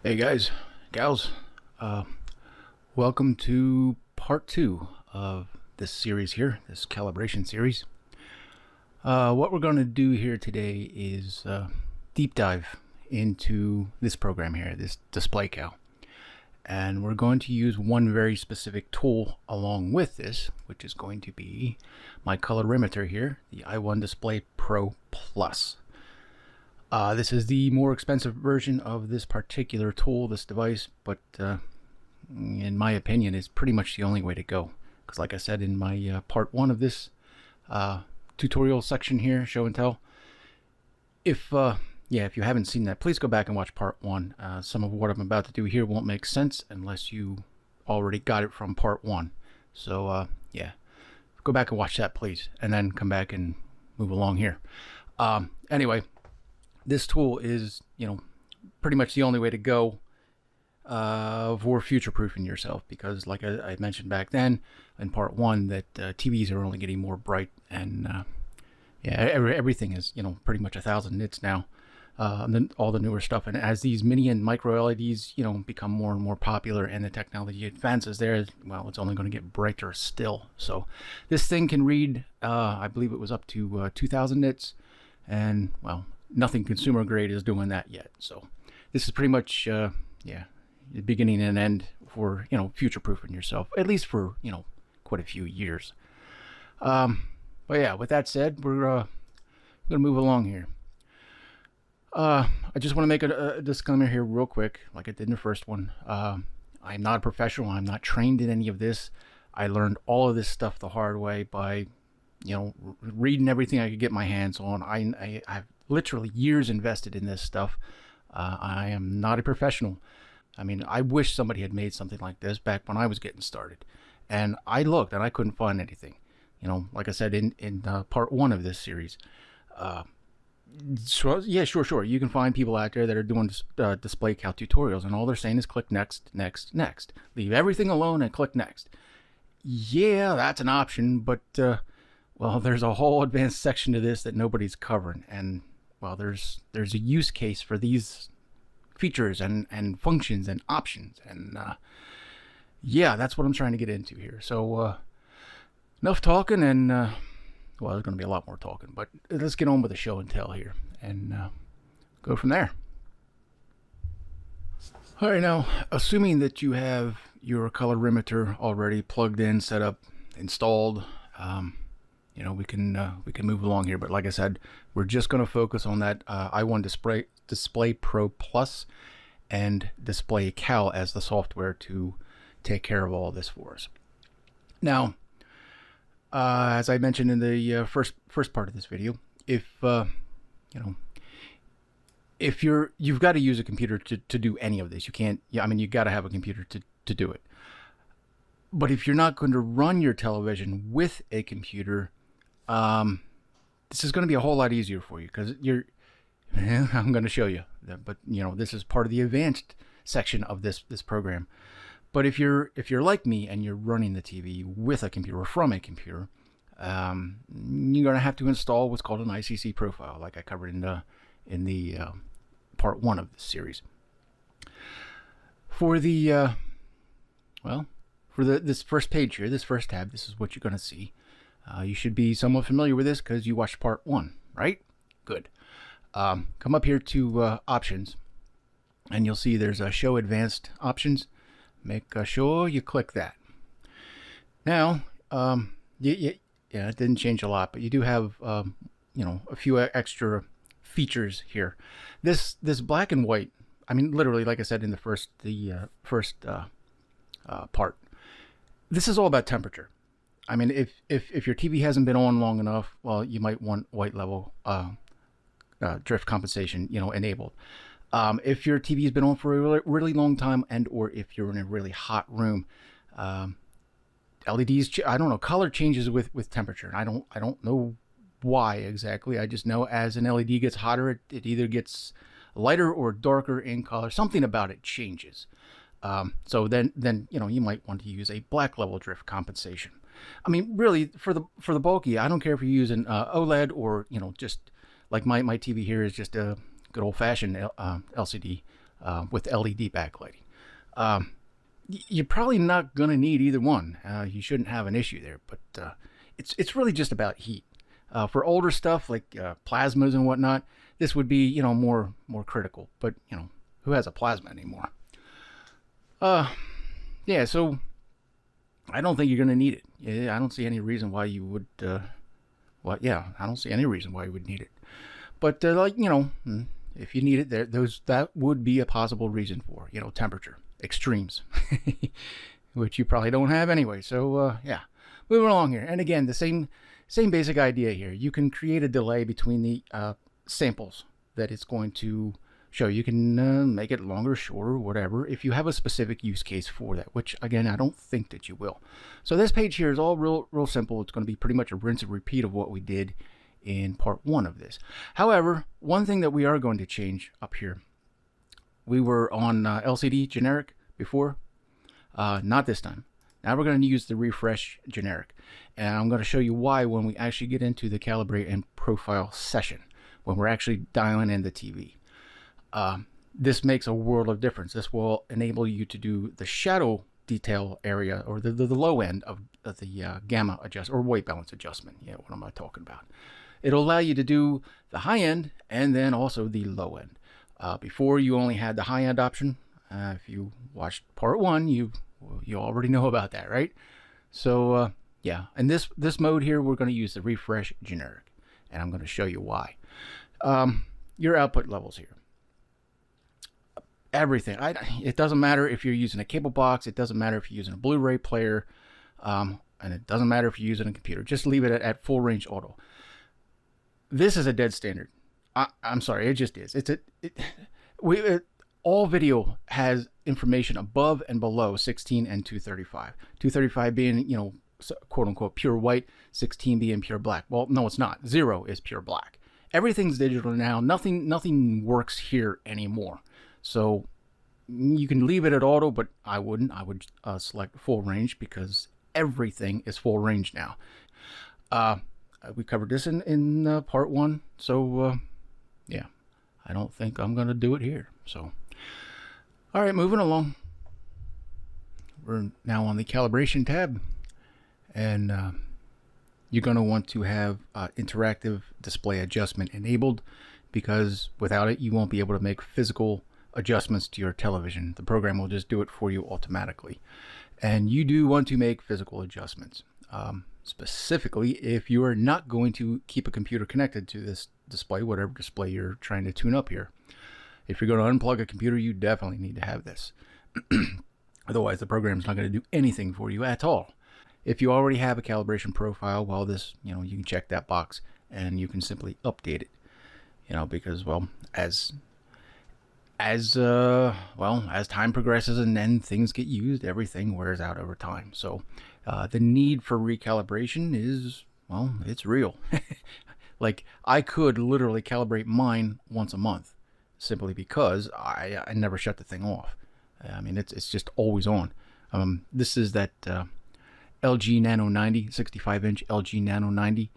Hey guys, gals, uh, welcome to part two of this series here, this calibration series. What we're going to do here today is deep dive into this program here, this DisplayCal. And we're going to use one very specific tool along with this, which is going to be my colorimeter here, the i1 Display Pro Plus. This is the more expensive version of this particular tool, this device, but in my opinion, it's pretty much the only way to go. Because like I said in my part one of this tutorial section here, show and tell, if you haven't seen that, please go back and watch part one. Some of what I'm about to do here won't make sense unless you already got it from part one. So go back and watch that, please, and then come back and move along here. Anyway, this tool is, pretty much the only way to go for future-proofing yourself, because like I mentioned back then in part one, that TVs are only getting more bright, and everything is, pretty much 1,000 nits now, and then all the newer stuff. And as these mini and micro LEDs, become more and more popular and the technology advances there, well, it's only going to get brighter still. So this thing can read, I believe it was up to 2,000 nits, and well, nothing consumer grade is doing that yet. So this is pretty much the beginning and end for future proofing yourself, at least for quite a few years. But yeah, with that said, we're gonna move along here. I just want to make a disclaimer here real quick, like I did in the first one. I'm not a professional. I'm not trained in any of this. I learned all of this stuff the hard way by reading everything I could get my hands on. I've literally years invested in this stuff. I am not a professional. I mean, I wish somebody had made something like this back when I was getting started. And I looked and I couldn't find anything. Like I said in part one of this series. Sure. You can find people out there that are doing DisplayCal tutorials, and all they're saying is click next, next, next. Leave everything alone and click next. Yeah, that's an option, but well, there's a whole advanced section to this that nobody's covering, and well, there's a use case for these features and functions and options, and that's what I'm trying to get into here. So enough talking, and well, there's going to be a lot more talking, but let's get on with the show and tell here and go from there. All right, now, assuming that you have your colorimeter already plugged in, set up, installed, we can move along here. But like I said, we're just going to focus on that i1 Display Pro Plus and DisplayCal as the software to take care of all of this for us. Now, as I mentioned in the first part of this video, if you've got to use a computer to do any of this. You can't. You got to have a computer to do it. But if you're not going to run your television with a computer, this is going to be a whole lot easier for you, because I'm going to show you that, but this is part of the advanced section of this program. But if you're like me and you're running the TV with a computer or from a computer, you're going to have to install what's called an ICC profile, like I covered in the part one of this series. For the this first page here, this first tab, this is what you're going to see. You should be somewhat familiar with this because you watched part one, right? Good. Come up here to options, and you'll see there's a show advanced options. Make sure you click that. Now, it didn't change a lot, but you do have a few extra features here. This black and white. Literally, like I said in the first part, this is all about temperature. If your TV hasn't been on long enough, well, you might want white level drift compensation, enabled. If your TV has been on for a really long time, and or if you're in a really hot room, LEDs, color changes with temperature. And I don't know why exactly. I just know as an LED gets hotter, it either gets lighter or darker in color. Something about it changes. So then you might want to use a black level drift compensation. Really, for the bulky, I don't care if you're using OLED or just like my TV here is just a good old-fashioned LCD with LED backlighting. You're probably not going to need either one. You shouldn't have an issue there, but it's really just about heat. For older stuff like plasmas and whatnot, this would be more critical. But who has a plasma anymore? Yeah. So I don't think you're going to need it. Yeah, I don't see any reason why you would. I don't see any reason why you would need it. But if you need it, that would be a possible reason for temperature extremes, which you probably don't have anyway. So yeah, moving along here. And again, the same basic idea here. You can create a delay between the samples that it's going to show. You can make it longer, shorter, whatever, if you have a specific use case for that, which again, I don't think that you will. So this page here is all real simple. It's going to be pretty much a rinse and repeat of what we did in part 1 of this. However, one thing that we are going to change up here, we were on LCD generic before, not this time. Now we're going to use the refresh generic, and I'm going to show you why when we actually get into the calibrate and profile session, when we're actually dialing in the TV. This makes a world of difference. This will enable you to do the shadow detail area, or the low end of the gamma adjust or white balance adjustment. Yeah, what am I talking about? It'll allow you to do the high end and then also the low end. Before, you only had the high end option. If you watched part 1, you already know about that, right? So yeah, in this mode here, we're going to use the refresh generic, and I'm going to show you why. Your output levels here. Everything. It doesn't matter if you're using a cable box. It doesn't matter if you're using a Blu-ray player, and it doesn't matter if you're using a computer. Just leave it at full range auto. This is a dead standard. I'm sorry, it just is. All video has information above and below 16 and 235. 235 being, quote unquote, pure white, 16 being pure black. Well, no, it's not. 0 is pure black. Everything's digital now. Nothing works here anymore. So you can leave it at auto, but I wouldn't. I would select full range, because everything is full range now. We covered this in part 1. So yeah, I don't think I'm going to do it here. So, all right, moving along. We're now on the calibration tab, and you're going to want to have interactive display adjustment enabled, because without it, you won't be able to make physical adjustments to your television. The program will just do it for you automatically. And you do want to make physical adjustments. Specifically, if you are not going to keep a computer connected to this display, whatever display you're trying to tune up here. If you're going to unplug a computer, you definitely need to have this. Otherwise, the program's not going to do anything for you at all. If you already have a calibration profile, well, this, you can check that box and you can simply update it. Because, well, as time progresses and then things get used, everything wears out over time. So the need for recalibration is, well, it's real. Like, I could literally calibrate mine once a month, simply because I never shut the thing off. I mean, it's just always on. This is that LG Nano 90, 65-inch LG Nano 90.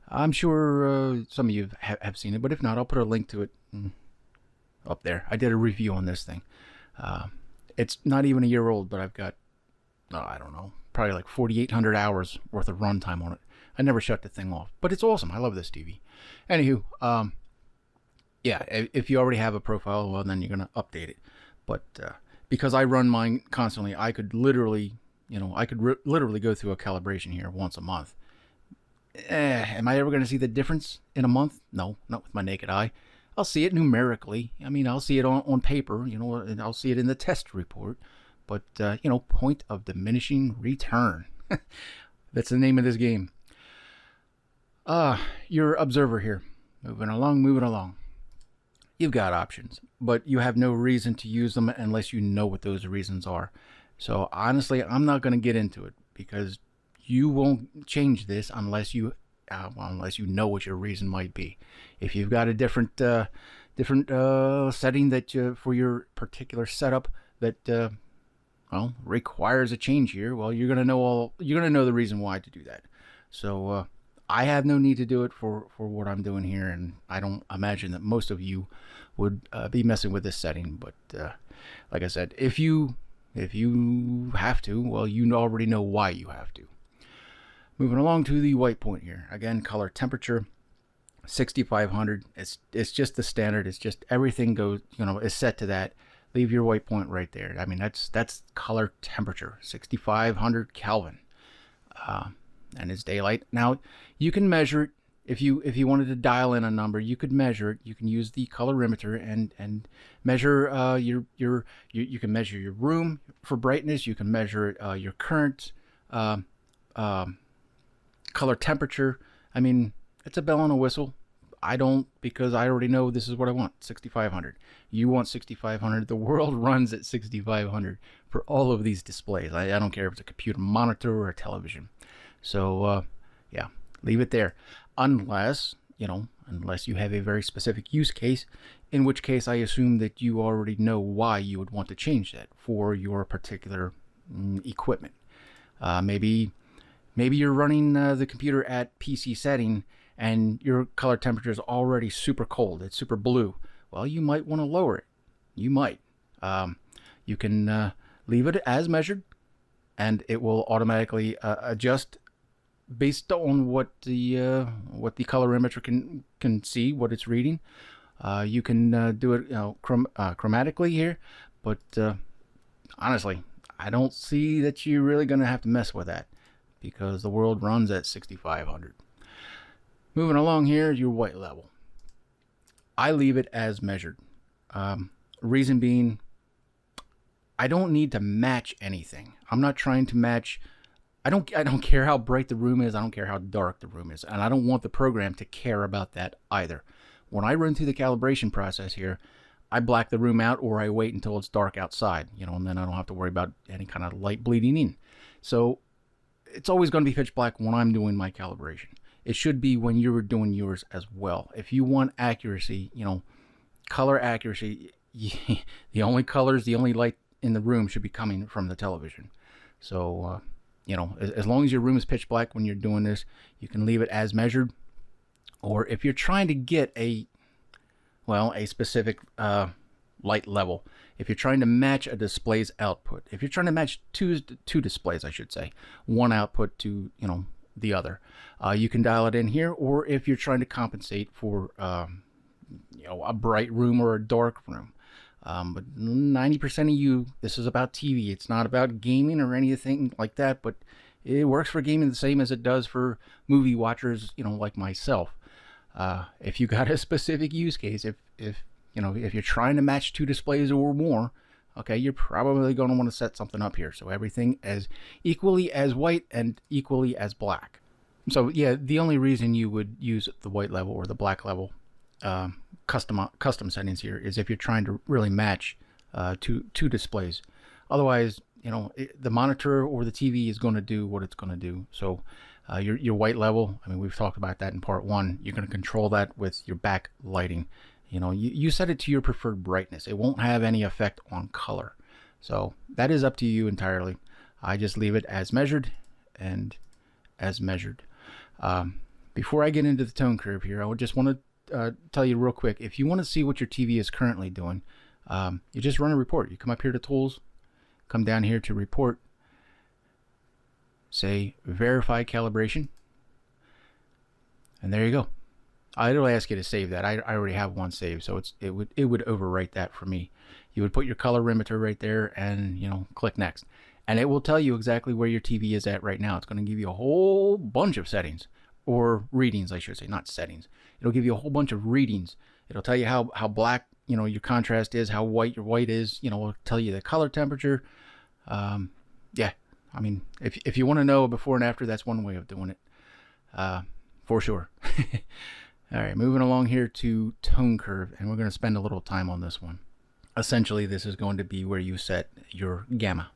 I'm sure some of you have seen it, but if not, I'll put a link to it up there. I did a review on this thing. It's not even a year old, but I've got, I don't know, probably like 4,800 hours worth of runtime on it. I never shut the thing off, but it's awesome. I love this TV. Anywho, yeah, if you already have a profile, well, then you're going to update it. But because I run mine constantly, I could literally, literally go through a calibration here once a month. Am I ever going to see the difference in a month? No, not with my naked eye. I'll see it numerically. I mean, I'll see it on paper, and I'll see it in the test report. But, point of diminishing return. That's the name of this game. Your observer here. Moving along. You've got options, but you have no reason to use them unless you know what those reasons are. So, honestly, I'm not going to get into it, because you won't change this unless you know what your reason might be. If you've got a different setting that for your particular setup that requires a change here, well, you're gonna know the reason why to do that. So I have no need to do it for what I'm doing here, and I don't imagine that most of you would be messing with this setting. But like I said, if you have to, well, you already know why you have to. Moving along to the white point here. Again, color temperature 6500. It's just the standard. It's just everything goes, is set to that. Leave your white point right there. I mean, that's color temperature 6500 Kelvin. And it's daylight. Now you can measure it. If you wanted to dial in a number, you could measure it. You can use the colorimeter and measure you can measure your room for brightness. You can measure your current color temperature. I mean, it's a bell and a whistle. I don't, because I already know this is what I want, 6500. You want 6500. The world runs at 6500 for all of these displays. I don't care if it's a computer monitor or a television. So yeah, leave it there. Unless you have a very specific use case, in which case I assume that you already know why you would want to change that for your particular equipment. Maybe you're running the computer at PC setting and your color temperature is already super cold. It's super blue. Well, you might want to lower it. You might. You can leave it as measured, and it will automatically adjust based on what the colorimeter can see, what it's reading. You can do it chromatically here, but honestly, I don't see that you're really going to have to mess with that, because the world runs at 6500. Moving along here, your white level. I leave it as measured. Reason being, I don't need to match anything. I'm not trying to match. I don't care how bright the room is. I don't care how dark the room is. And I don't want the program to care about that either. When I run through the calibration process here, I black the room out, or I wait until it's dark outside, and then I don't have to worry about any kind of light bleeding in. So it's always going to be pitch black when I'm doing my calibration. It should be when you're doing yours as well. If you want accuracy, color accuracy, the only colors, the only light in the room should be coming from the television. So, as long as your room is pitch black when you're doing this, you can leave it as measured. Or if you're trying to get a specific light level, if you're trying to match a display's output, if you're trying to match two displays, I should say, one output to, the other, you can dial it in here. Or if you're trying to compensate for, a bright room or a dark room. But 90% of you, this is about TV. It's not about gaming or anything like that, but it works for gaming the same as it does for movie watchers, like myself. If you got a specific use case, if you're trying to match two displays or more, okay, you're probably going to want to set something up here. So everything as equally as white and equally as black. So yeah, the only reason you would use the white level or the black level custom settings here is if you're trying to really match two displays. Otherwise, the monitor or the TV is going to do what it's going to do. So your white level, I mean, we've talked about that in part 1. You're going to control that with your back lighting. You set it to your preferred brightness. It won't have any effect on color. So that is up to you entirely. I just leave it as measured and as measured. Before I get into the tone curve here, I would just want to tell you real quick, if you want to see what your TV is currently doing, you just run a report. You come up here to Tools, come down here to Report, say Verify Calibration, and there you go. It'll ask you to save that. I already have one saved, so it would overwrite that for me. You would put your colorimeter right there and click Next, and it will tell you exactly where your TV is at right now. It's going to give you a whole bunch of settings, or readings, I should say, not settings. It'll give you a whole bunch of readings. It'll tell you how black your contrast is, how white your white is. It'll tell you the color temperature. Yeah, I mean, if you want to know before and after, that's one way of doing it, for sure. All right, moving along here to tone curve, and we're going to spend a little time on this one. Essentially, this is going to be where you set your gamma.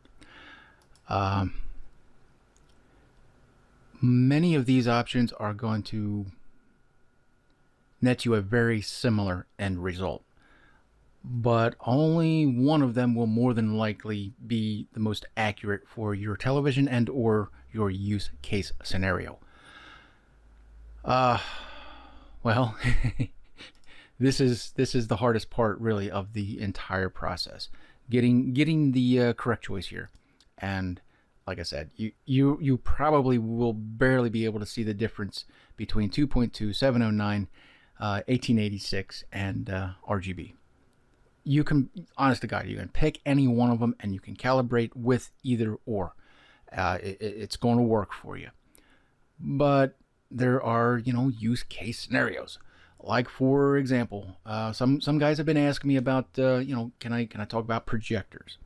Many of these options are going to net you a very similar end result, but only one of them will more than likely be the most accurate for your television and or your use case scenario. Well, This is the hardest part, really, of the entire process. Getting the correct choice here. And like I said, you probably will barely be able to see the difference between 2.2, 709, 1886, and RGB. You can, honest to God, you can pick any one of them and you can calibrate with either or. It's going to work for you. But there are, use case scenarios. Like, for example, some guys have been asking me about, can I talk about projectors?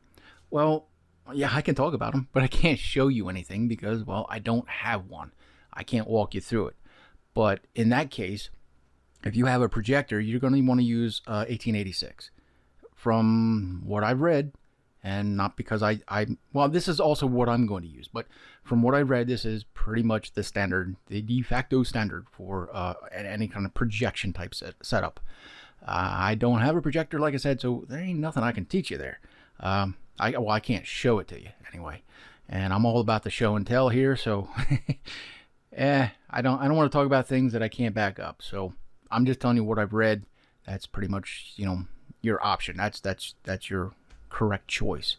Well, yeah, I can talk about them, but I can't show you anything because, well, I don't have one. I can't walk you through it. But in that case, if you have a projector, you're going to want to use 1886. From what I've read, and not because well, this is also what I'm going to use, but from what I've read, this is pretty much the standard, the de facto standard for any kind of projection type setup. I don't have a projector, like I said, so there ain't nothing I can teach you there. I can't show it to you anyway, and I'm all about the show and tell here, so I don't want to talk about things that I can't back up. So I'm just telling you what I've read. That's pretty much, your option. That's your correct choice.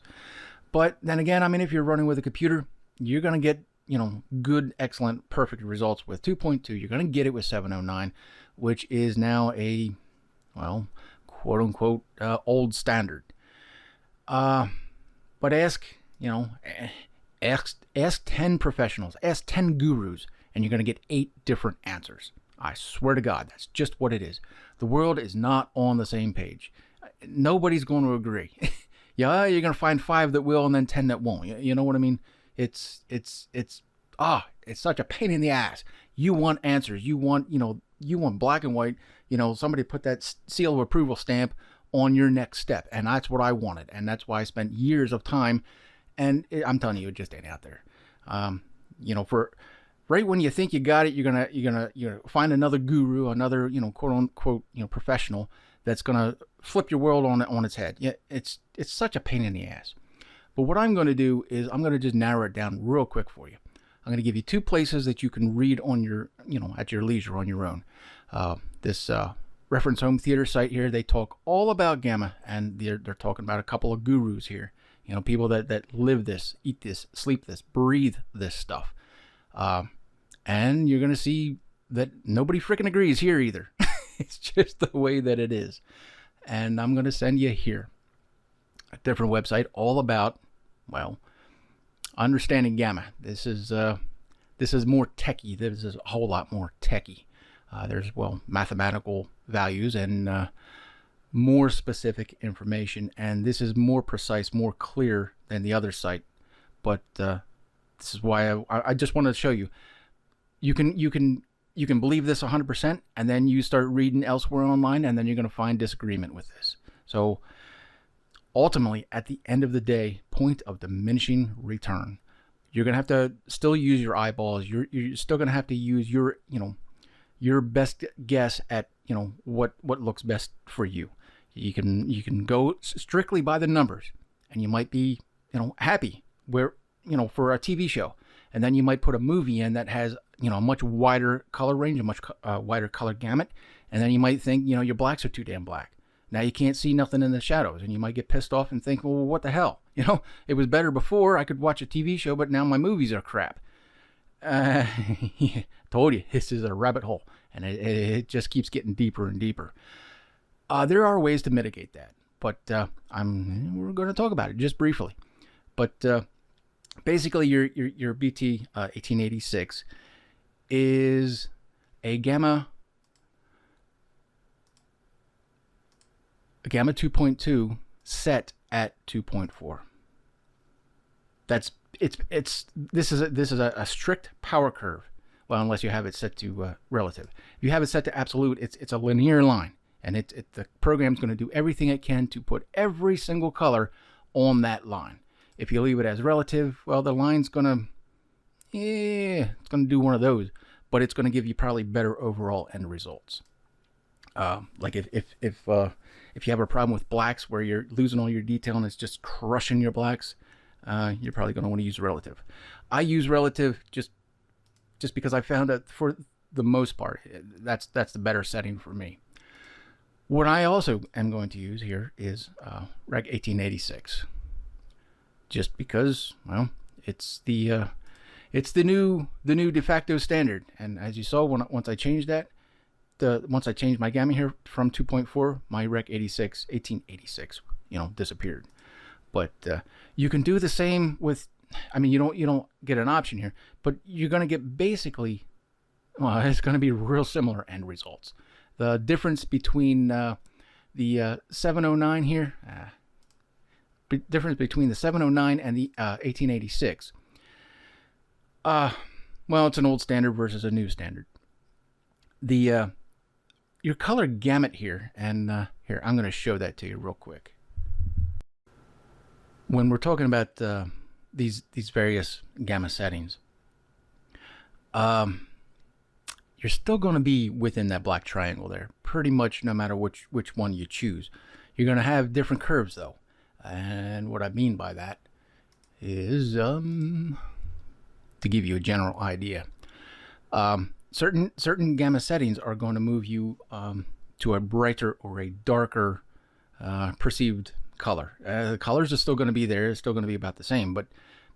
But then again, I mean, if you're running with a computer, you're going to get, good, excellent, perfect results with 2.2. You're going to get it with 709, which is now a, well, quote unquote, old standard. But ask 10 professionals, ask 10 gurus, and you're going to get 8 different answers. I swear to God, that's just what it is. The world is not on the same page. Nobody's going to agree. Yeah, you're going to find 5 that will and then 10 that won't. You know what I mean? It's such a pain in the ass. You want answers. You want black and white, somebody put that seal of approval stamp on your next step. And that's what I wanted. And that's why I spent years of time. And I'm telling you, it just ain't out there. For right when you think you got it, you're gonna find another guru, another, quote unquote, professional that's gonna flip your world on its head. Yeah, it's such a pain in the ass. But what I'm going to do is I'm going to just narrow it down real quick for you. I'm going to give you 2 places that you can read on your, at your leisure on your own. This Reference Home Theater site here, they talk all about gamma, and they're talking about a couple of gurus here. People that live this, eat this, sleep this, breathe this stuff. And you're going to see that nobody freaking agrees here either. It's just the way that it is. And I'm going to send you here a different website all about, well, understanding gamma. This is more techie. This is a whole lot more techie. There's, well, mathematical values and more specific information, and this is more precise, more clear than the other site. But this is why I just wanted to show you. You can believe this 100%, and then you start reading elsewhere online, and then you're going to find disagreement with this. So ultimately, at the end of the day, point of diminishing return. You're going to have to still use your eyeballs. You're still going to have to use your best guess at, what looks best for you. You can go strictly by the numbers, and you might be, happy where, for a TV show. And then you might put a movie in that has, a much wider color range, a much wider color gamut. And then you might think, your blacks are too damn black. Now you can't see nothing in the shadows, and you might get pissed off and think, well, what the hell? It was better before. I could watch a TV show, but now my movies are crap. Told you, this is a rabbit hole, and it just keeps getting deeper and deeper. There are ways to mitigate that, but we're going to talk about it just briefly. But basically, your BT 1886 is a gamma 2.2 set at 2.4. This is a strict power curve. Well, unless you have it set to relative. If you have it set to absolute, it's a linear line, and the program's going to do everything it can to put every single color on that line. If you leave it as relative, well, the line's gonna do one of those, but it's gonna give you probably better overall end results. Like if you have a problem with blacks where you're losing all your detail and it's just crushing your blacks, you're probably gonna want to use relative. I use relative just because I found that for the most part, that's the better setting for me. What I also am going to use here is Rec 1886, just because, well, it's the new de facto standard. And as you saw, once I changed that, once I changed my gamma here from 2.4, my Rec 1886, disappeared. But you can do the same with. I mean, you don't get an option here, but you're going to get basically, well, it's going to be real similar end results. The difference between the 709 here, difference between the 709 and the 1886. Well, it's an old standard versus a new standard. The your color gamut here, and here I'm going to show that to you real quick. When we're talking about these various gamma settings, you're still going to be within that black triangle there, pretty much no matter which one you choose. You're going to have different curves though, and what I mean by that is to give you a general idea. Certain gamma settings are going to move you to a brighter or a darker perceived color. The colors are still going to be there. It's still going to be about the same, but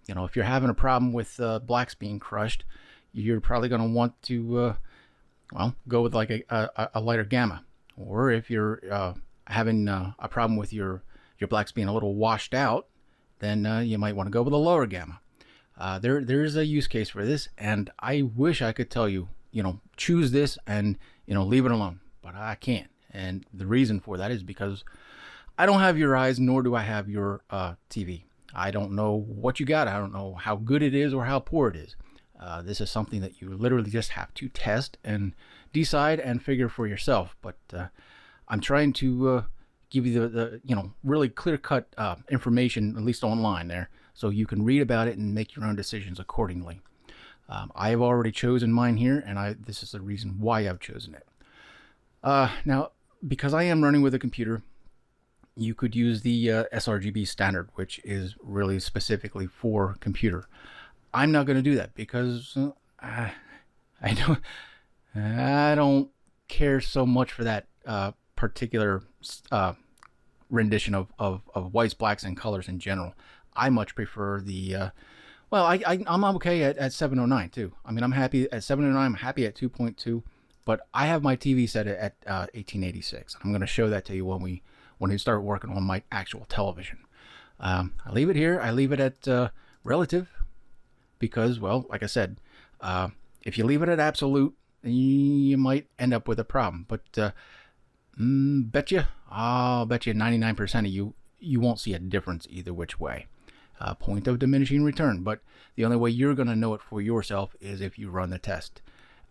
if you're having a problem with blacks being crushed, you're probably going to want to go with like a lighter gamma. Or if you're having a problem with your blacks being a little washed out, then you might want to go with a lower gamma. There is a use case for this, and I wish I could tell you, choose this and leave it alone, but I can't. And the reason for that is because I don't have your eyes, nor do I have your TV. I don't know what you got. I don't know how good it is or how poor it is. This is something that you literally just have to test and decide and figure for yourself. But I'm trying to give you the really clear-cut information, at least online there, so you can read about it and make your own decisions accordingly. I have already chosen mine here, and this is the reason why I've chosen it. Now, because I am running with a computer, you could use the sRGB standard, which is really specifically for computer. I'm not going to do that because I don't care so much for that particular rendition of whites, blacks, and colors in general. I much prefer the I'm okay at 709 too. I mean, I'm happy at 709. I'm happy at 2.2, but I have my TV set at 1886. I'm going to show that to you when we start working on my actual television. I leave it here. I leave it at relative because, well, like I said, if you leave it at absolute, you might end up with a problem. But I'll bet you 99% of you won't see a difference either which way. Point of diminishing return, but the only way you're going to know it for yourself is if you run the test.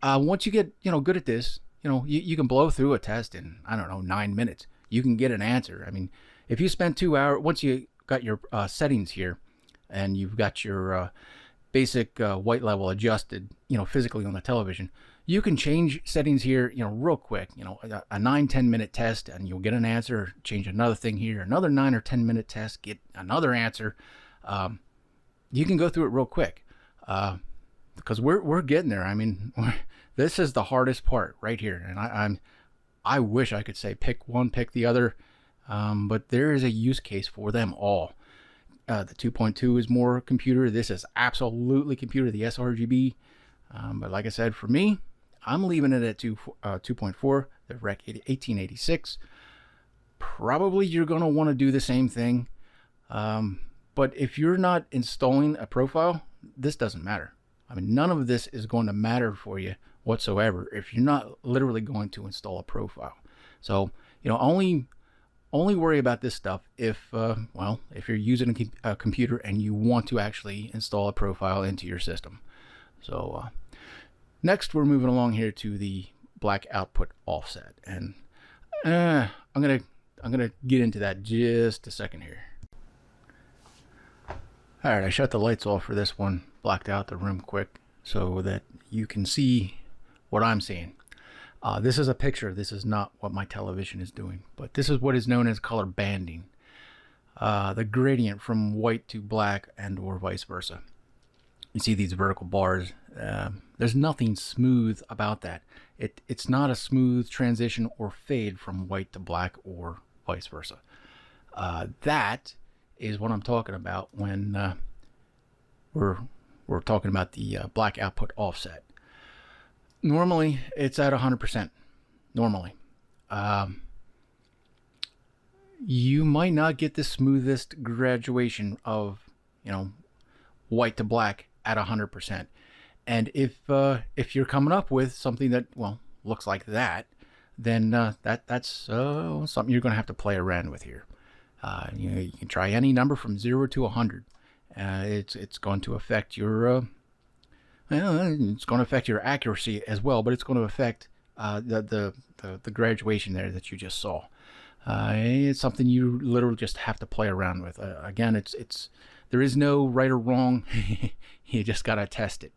Once you get good at this, you can blow through a test in, I don't know, 9 minutes. You can get an answer. I mean, if you spend 2 hours, once you got your settings here and you've got your basic white level adjusted, physically on the television, you can change settings here, real quick, a 9-10 minute test, and you'll get an answer. Change another thing here, another 9 or 10 minute test, get another answer. You can go through it real quick because we're getting there. I mean, this is the hardest part right here, and I wish I could say pick one, pick the other, but there is a use case for them all. The 2.2 is more computer. This is absolutely computer, the sRGB. But like I said, for me, I'm leaving it at 2.4, the Rec 1886. Probably you're going to want to do the same thing. But if you're not installing a profile, this doesn't matter. I mean, none of this is going to matter for you whatsoever if you're not literally going to install a profile. So, only worry about this stuff if you're using a computer and you want to actually install a profile into your system. So next we're moving along here to the black output offset, and I'm gonna get into that just a second here. All right, I shut the lights off for this one, blacked out the room quick so that you can see what I'm seeing. This is a picture. This is not what my television is doing, but this is what is known as color banding. The gradient from white to black and or vice versa. You see these vertical bars. There's nothing smooth about that. It's not a smooth transition or fade from white to black or vice versa. That is what I'm talking about when we're talking about the black output offset. Normally, it's at 100%. Normally. You might not get the smoothest graduation of, white to black at 100%. And if you're coming up with something that, well, looks like that, then that's something you're going to have to play around with here. You can try any number from 0 to 100. It's going to affect your it's going to affect your accuracy as well, but it's going to affect the graduation there that you just saw. It's something you literally just have to play around with. Again, it's there is no right or wrong. You just gotta test it.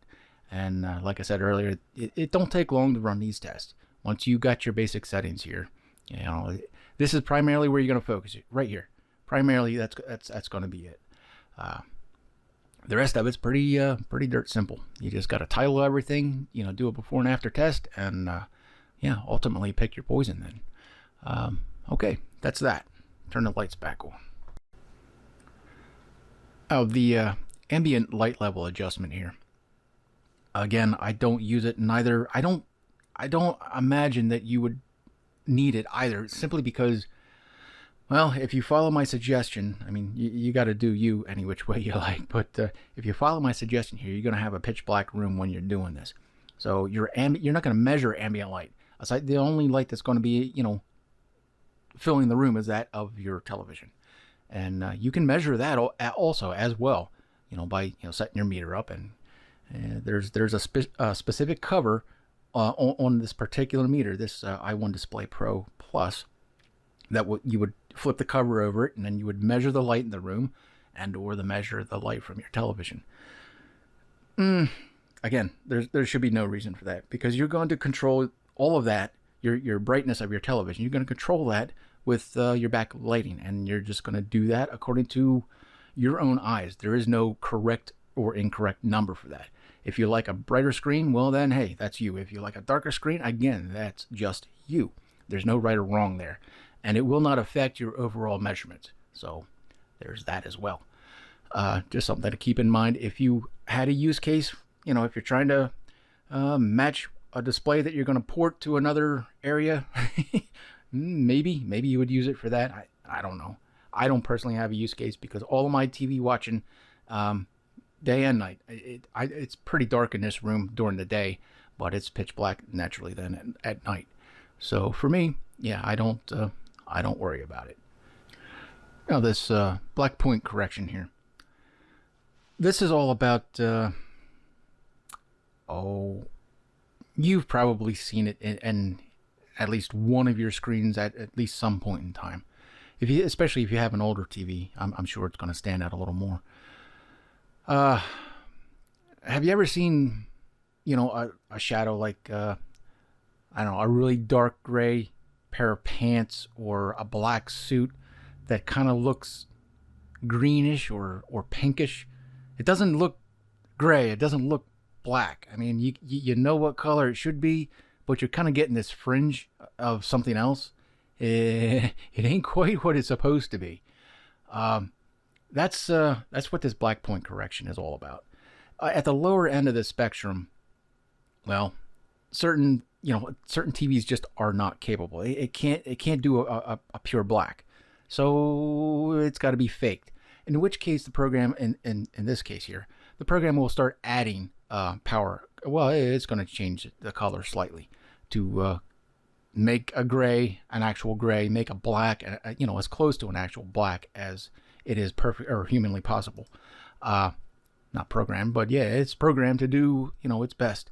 And like I said earlier, it don't take long to run these tests. Once you got your basic settings here, this is primarily where you're gonna focus. Right here, primarily that's gonna be it. The rest of it's pretty dirt simple. You just gotta title everything, do a before and after test, and ultimately pick your poison then. Okay, that's that. Turn the lights back on. Oh, the ambient light level adjustment here. Again, I don't use it neither. I don't imagine that you would need it either, simply because, well, if you follow my suggestion, I mean, you got to do you any which way you like, but if you follow my suggestion here, you're going to have a pitch black room when you're doing this. So you're not going to measure ambient light. Aside, the only light that's going to be, filling the room is that of your television. And you can measure that also as well, by setting your meter up. And there's a specific cover on this particular meter, this i1 Display Pro Plus, that you would flip the cover over it, and then you would measure the light in the room, or measure the light from your television. Again, there should be no reason for that, because you're going to control all of that, your brightness of your television. You're going to control that with your backlighting, and you're just going to do that according to your own eyes. There is no correct or incorrect number for that. If you like a brighter screen, well then, hey, that's you. If you like a darker screen, again, that's just you. There's no right or wrong there, and it will not affect your overall measurements. So there's that as well. Just something to keep in mind. If you had a use case, if you're trying to match a display that you're going to port to another area, maybe you would use it for that. I don't know. I don't personally have a use case, because all of my TV watching, day and night, it's pretty dark in this room during the day, but it's pitch black naturally then at night. So for me, yeah, I don't worry about it. Now this black point correction here. This is all about you've probably seen it in at least one of your screens at least some point in time. Especially if you have an older TV, I'm sure it's going to stand out a little more. Have you ever seen, a shadow like, I don't know, a really dark gray pair of pants or a black suit that kind of looks greenish or pinkish? It doesn't look gray. It doesn't look black. I mean, you know what color it should be, but you're kind of getting this fringe of something else. It ain't quite what it's supposed to be. That's what this black point correction is all about. At the lower end of the spectrum, well, certain TVs just are not capable. It can't do a pure black, so it's got to be faked. In which case, the program, in this case here, the program will start adding power. Well, it's going to change the color slightly to make a gray an actual gray, make a black as close to an actual black as it is perfect or humanly possible. Not programmed, but yeah, it's programmed to do its best.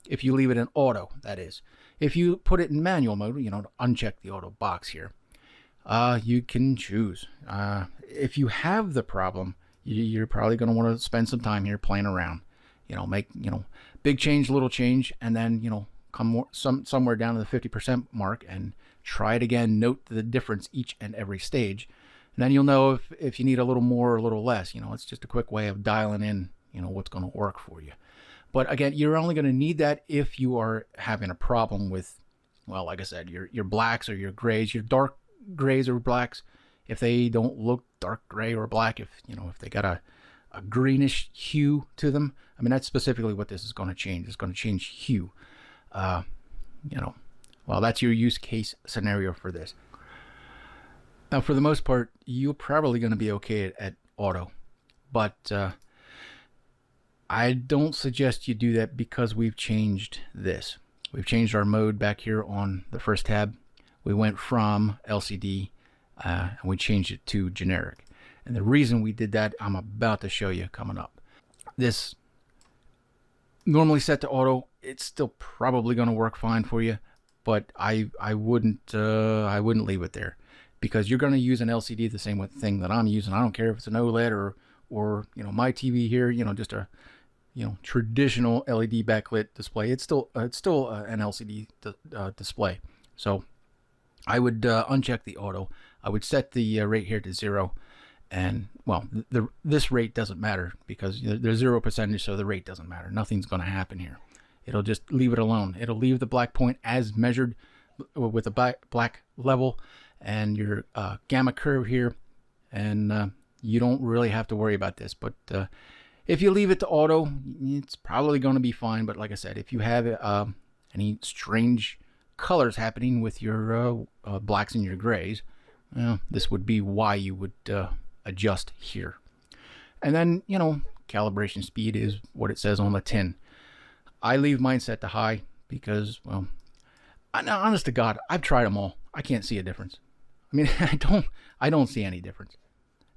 If you leave it in auto, that is. If you put it in manual mode, uncheck the auto box here, you can choose. If you have the problem, you're probably going to want to spend some time here playing around. Make big change, little change, and then come somewhere down to the 50% mark and try it again. Note the difference each and every stage, and then you'll know if you need a little more or a little less. It's just a quick way of dialing in what's going to work for you. But again, you're only going to need that if you are having a problem with, well, like I said, your blacks or your grays, your dark grays or blacks. If they don't look dark gray or black, if they got a greenish hue to them, I mean, that's specifically what this is going to change. It's going to change hue. Well, that's your use case scenario for this. Now, for the most part, you're probably going to be okay at auto, but I don't suggest you do that because we've changed this. We've changed our mode back here on the first tab. We went from LCD and we changed it to generic. And the reason we did that, I'm about to show you coming up. This normally set to auto, it's still probably going to work fine for you, but I wouldn't leave it there, because you're going to use an LCD the same thing that I'm using. I don't care if it's an OLED or my TV here, just a traditional LED backlit display. It's still an LCD display. So I would uncheck the auto. I would set the rate here to 0. And well, this rate doesn't matter because there's 0%, so the rate doesn't matter. Nothing's going to happen here. It'll just leave it alone. It'll leave the black point as measured with a black level and your gamma curve here, and you don't really have to worry about this. But if you leave it to auto, it's probably going to be fine. But like I said, if you have any strange colors happening with your blacks and your grays, this would be why you would adjust here. And then calibration speed is what it says on the tin. I leave mine set to high because, well, honest to God, I've tried them all. I can't see a difference. I mean, I don't see any difference.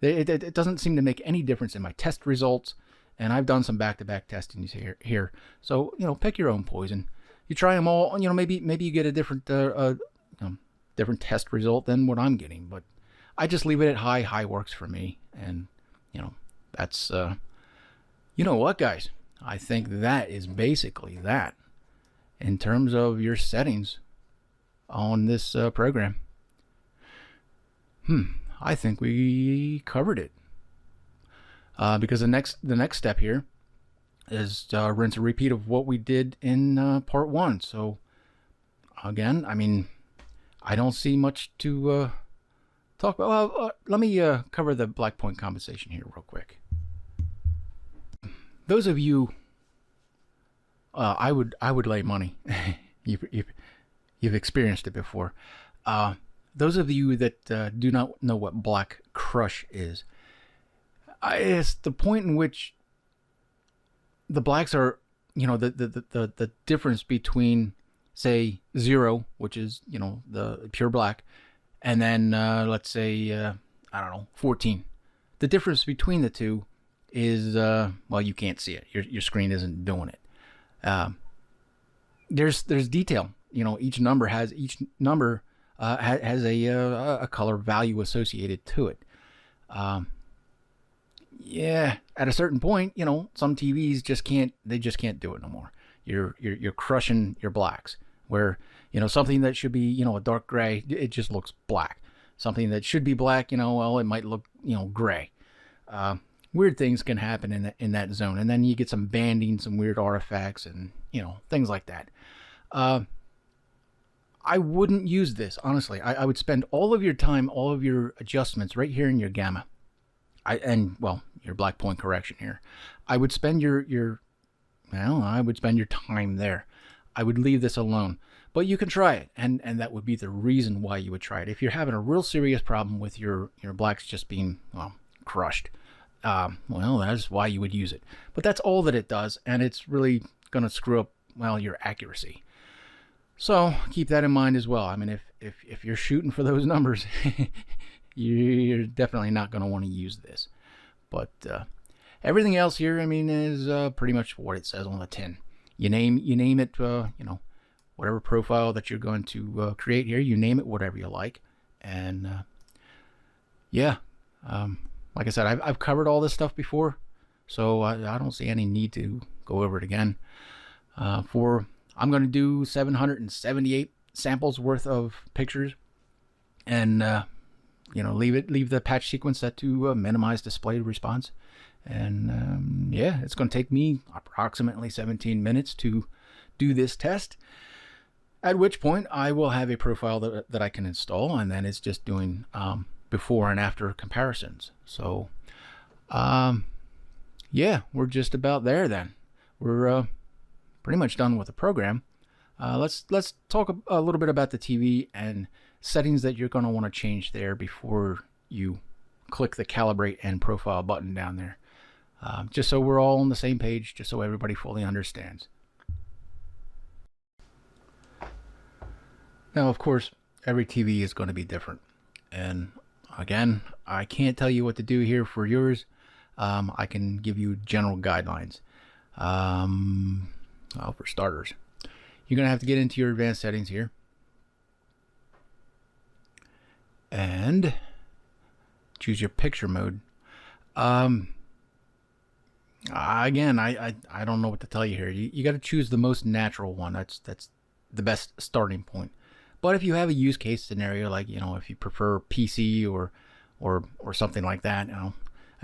It doesn't seem to make any difference in my test results, and I've done some back-to-back testings here. So pick your own poison. You try them all. Maybe you get a different different test result than what I'm getting, but I just leave it at high. High works for me, and that's you know what, guys? I think that is basically that in terms of your settings on this program. I think we covered it, because the next step here is rinse and repeat of what we did in part 1. So again, I mean, I don't see much to talk about. Well, let me cover the black point compensation here real quick. Those of you, I would lay money. You've experienced it before. Those of you that do not know what black crush is, it's the point in which the blacks are, the difference between, say, 0, which is the pure black, and then let's say I don't know, 14. The difference between the two is well, you can't see it. Your screen isn't doing it. There's detail. Each number has a color value associated to it. Yeah, at a certain point, some TVs just can't do it no more. You're crushing your blacks, where something that should be a dark gray, it just looks black. Something that should be black, well, it might look gray. Weird things can happen in that zone, and then you get some banding, some weird artifacts, and things like that. I wouldn't use this, honestly. I would spend all of your time, all of your adjustments right here in your gamma, your black point correction here. I would spend your time there. I would leave this alone, but you can try it, and that would be the reason why you would try it. If you're having a real serious problem with your blacks just being crushed, well, that's why you would use it. But that's all that it does, and it's really going to screw up your accuracy. So keep that in mind as well. I mean, if you're shooting for those numbers, you're definitely not going to want to use this. But everything else here, I mean, is pretty much what it says on the tin. You name it, whatever profile that you're going to create here, you name it whatever you like. And yeah, like I said, I've covered all this stuff before, so I don't see any need to go over it again. I'm going to do 778 samples worth of pictures, and leave the patch sequence set to minimize display response. And yeah, it's going to take me approximately 17 minutes to do this test, at which point I will have a profile that I can install, and then it's just doing before and after comparisons. So yeah, we're just about there then. We're pretty much done with the program. Let's talk a little bit about the TV and settings that you're going to want to change there before you click the calibrate and profile button down there. Just so we're all on the same page, just so everybody fully understands. Now, of course, every TV is going to be different. And again, I can't tell you what to do here for yours. I can give you general guidelines. Well, for starters, you're going to have to get into your advanced settings here. And choose your picture mode. Again, I don't know what to tell you here. You got to choose the most natural one. That's the best starting point. But if you have a use case scenario, like, if you prefer PC or something like that, I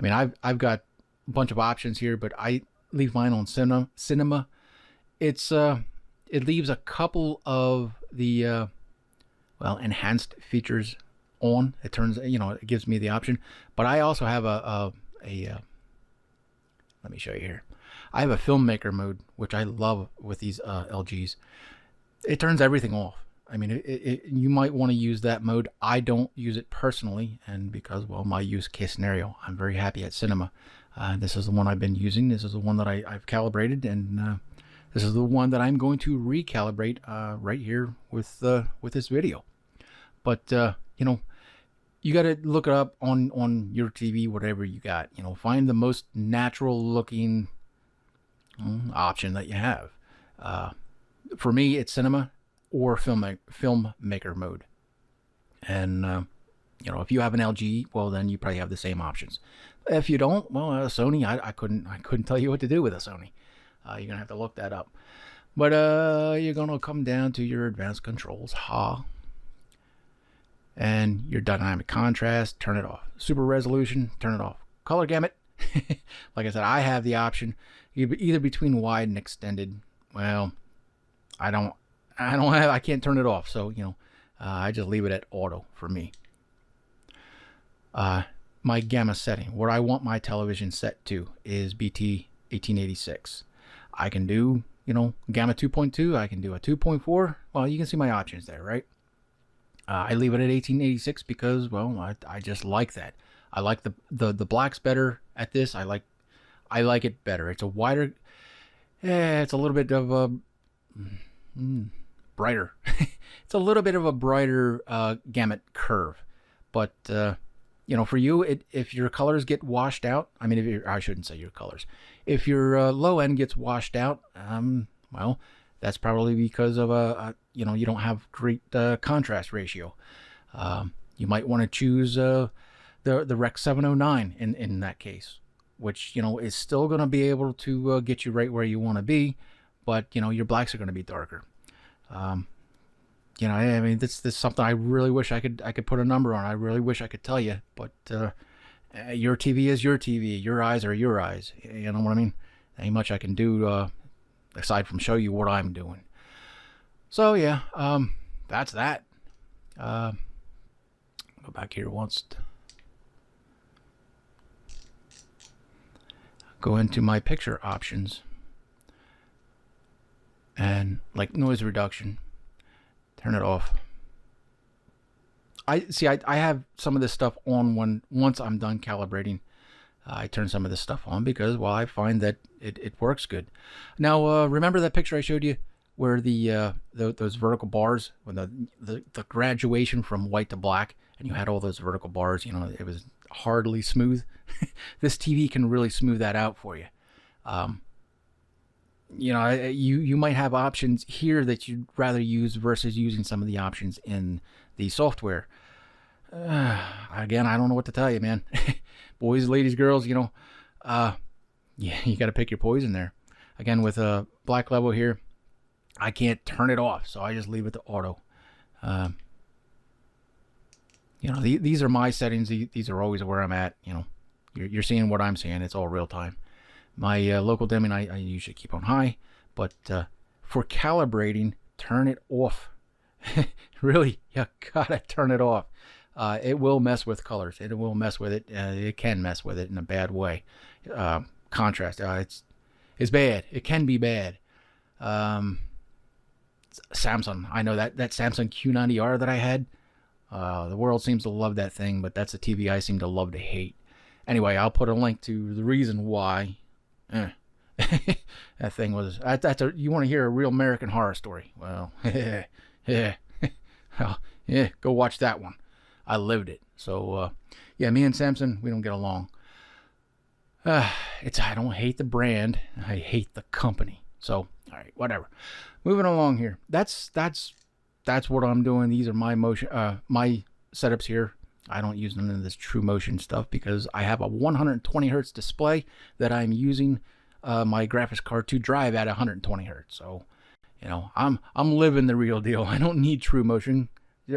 mean, I've got a bunch of options here, but I leave mine on cinema. It leaves a couple of the well, enhanced features on. It turns, it gives me the option, but I also have a let me show you here. I have a filmmaker mode, which I love with these LGs. It turns everything off. I mean, you might want to use that mode. I don't use it personally, and because, well, my use case scenario, I'm very happy at cinema. This is the one I've been using. This is the one that I've calibrated, and this is the one that I'm going to recalibrate right here with this video. But you got to look it up on your TV, whatever you got. Find the most natural looking option that you have. For me, it's cinema or filmmaker mode. And if you have an LG, well, then you probably have the same options. If you don't, well, Sony, I couldn't tell you what to do with a Sony. You're gonna have to look that up. But you're gonna come down to your advanced controls, and your dynamic contrast, turn it off. Super resolution, turn it off. Color gamut, like I said, I have the option either between wide and extended. Well, I can't turn it off, so I just leave it at auto for me. My gamma setting, where I want my television set to, is BT 1886. I can do gamma 2.2. I can do a 2.4. Well, you can see my options there, right? I leave it at 1886 because, well, I just like that. I like the blacks better at this. I like it better. It's a wider. It's a little bit of a brighter. It's a little bit of a brighter gamut curve, but for you, if your colors get washed out, I mean, I shouldn't say your colors. If your low end gets washed out, well, that's probably because of you don't have great contrast ratio. You might want to choose the Rec 709 in that case, which is still going to be able to get you right where you want to be, but your blacks are going to be darker. I mean, this is something I really wish I could put a number on. I really wish I could tell you, but your TV is your TV. Your eyes are your eyes. You know what I mean? Ain't much I can do aside from show you what I'm doing. So yeah, that's that. Go back here once. Go into my picture options, and like noise reduction, turn it off. I have some of this stuff on once I'm done calibrating. I turn some of this stuff on because, well, I find that it works good. Now, remember that picture I showed you where those vertical bars, when the graduation from white to black, and you had all those vertical bars, it was hardly smooth. This TV can really smooth that out for you. You might have options here that you'd rather use versus using some of the options in the software. Again, I don't know what to tell you, man. Boys, ladies, girls, yeah, you got to pick your poison there. Again, with a black level here, I can't turn it off, so I just leave it to auto. you know, these are my settings. These are always where I'm at. You know, you're seeing what I'm seeing. It's all real time. My local dimming I usually keep on high, but for calibrating, turn it off. Really, you gotta turn it off. It will mess with colors. It will mess with it. It can mess with it in a bad way. Contrast. It's bad. It can be bad. Samsung. I know that Samsung Q90R that I had. The world seems to love that thing, but that's a TV I seem to love to hate. Anyway, I'll put a link to the reason why. That thing was. You want to hear a real American Horror Story? Well, yeah, well, yeah. Go watch that one. I lived it. So, yeah, me and Samsung, we don't get along. I don't hate the brand. I hate the company. So, all right, whatever. Moving along here. That's what I'm doing. These are my my setups here. I don't use none of this True Motion stuff because I have a 120 hertz display that I'm using my graphics card to drive at 120 hertz. So, you know, I'm living the real deal. I don't need True Motion.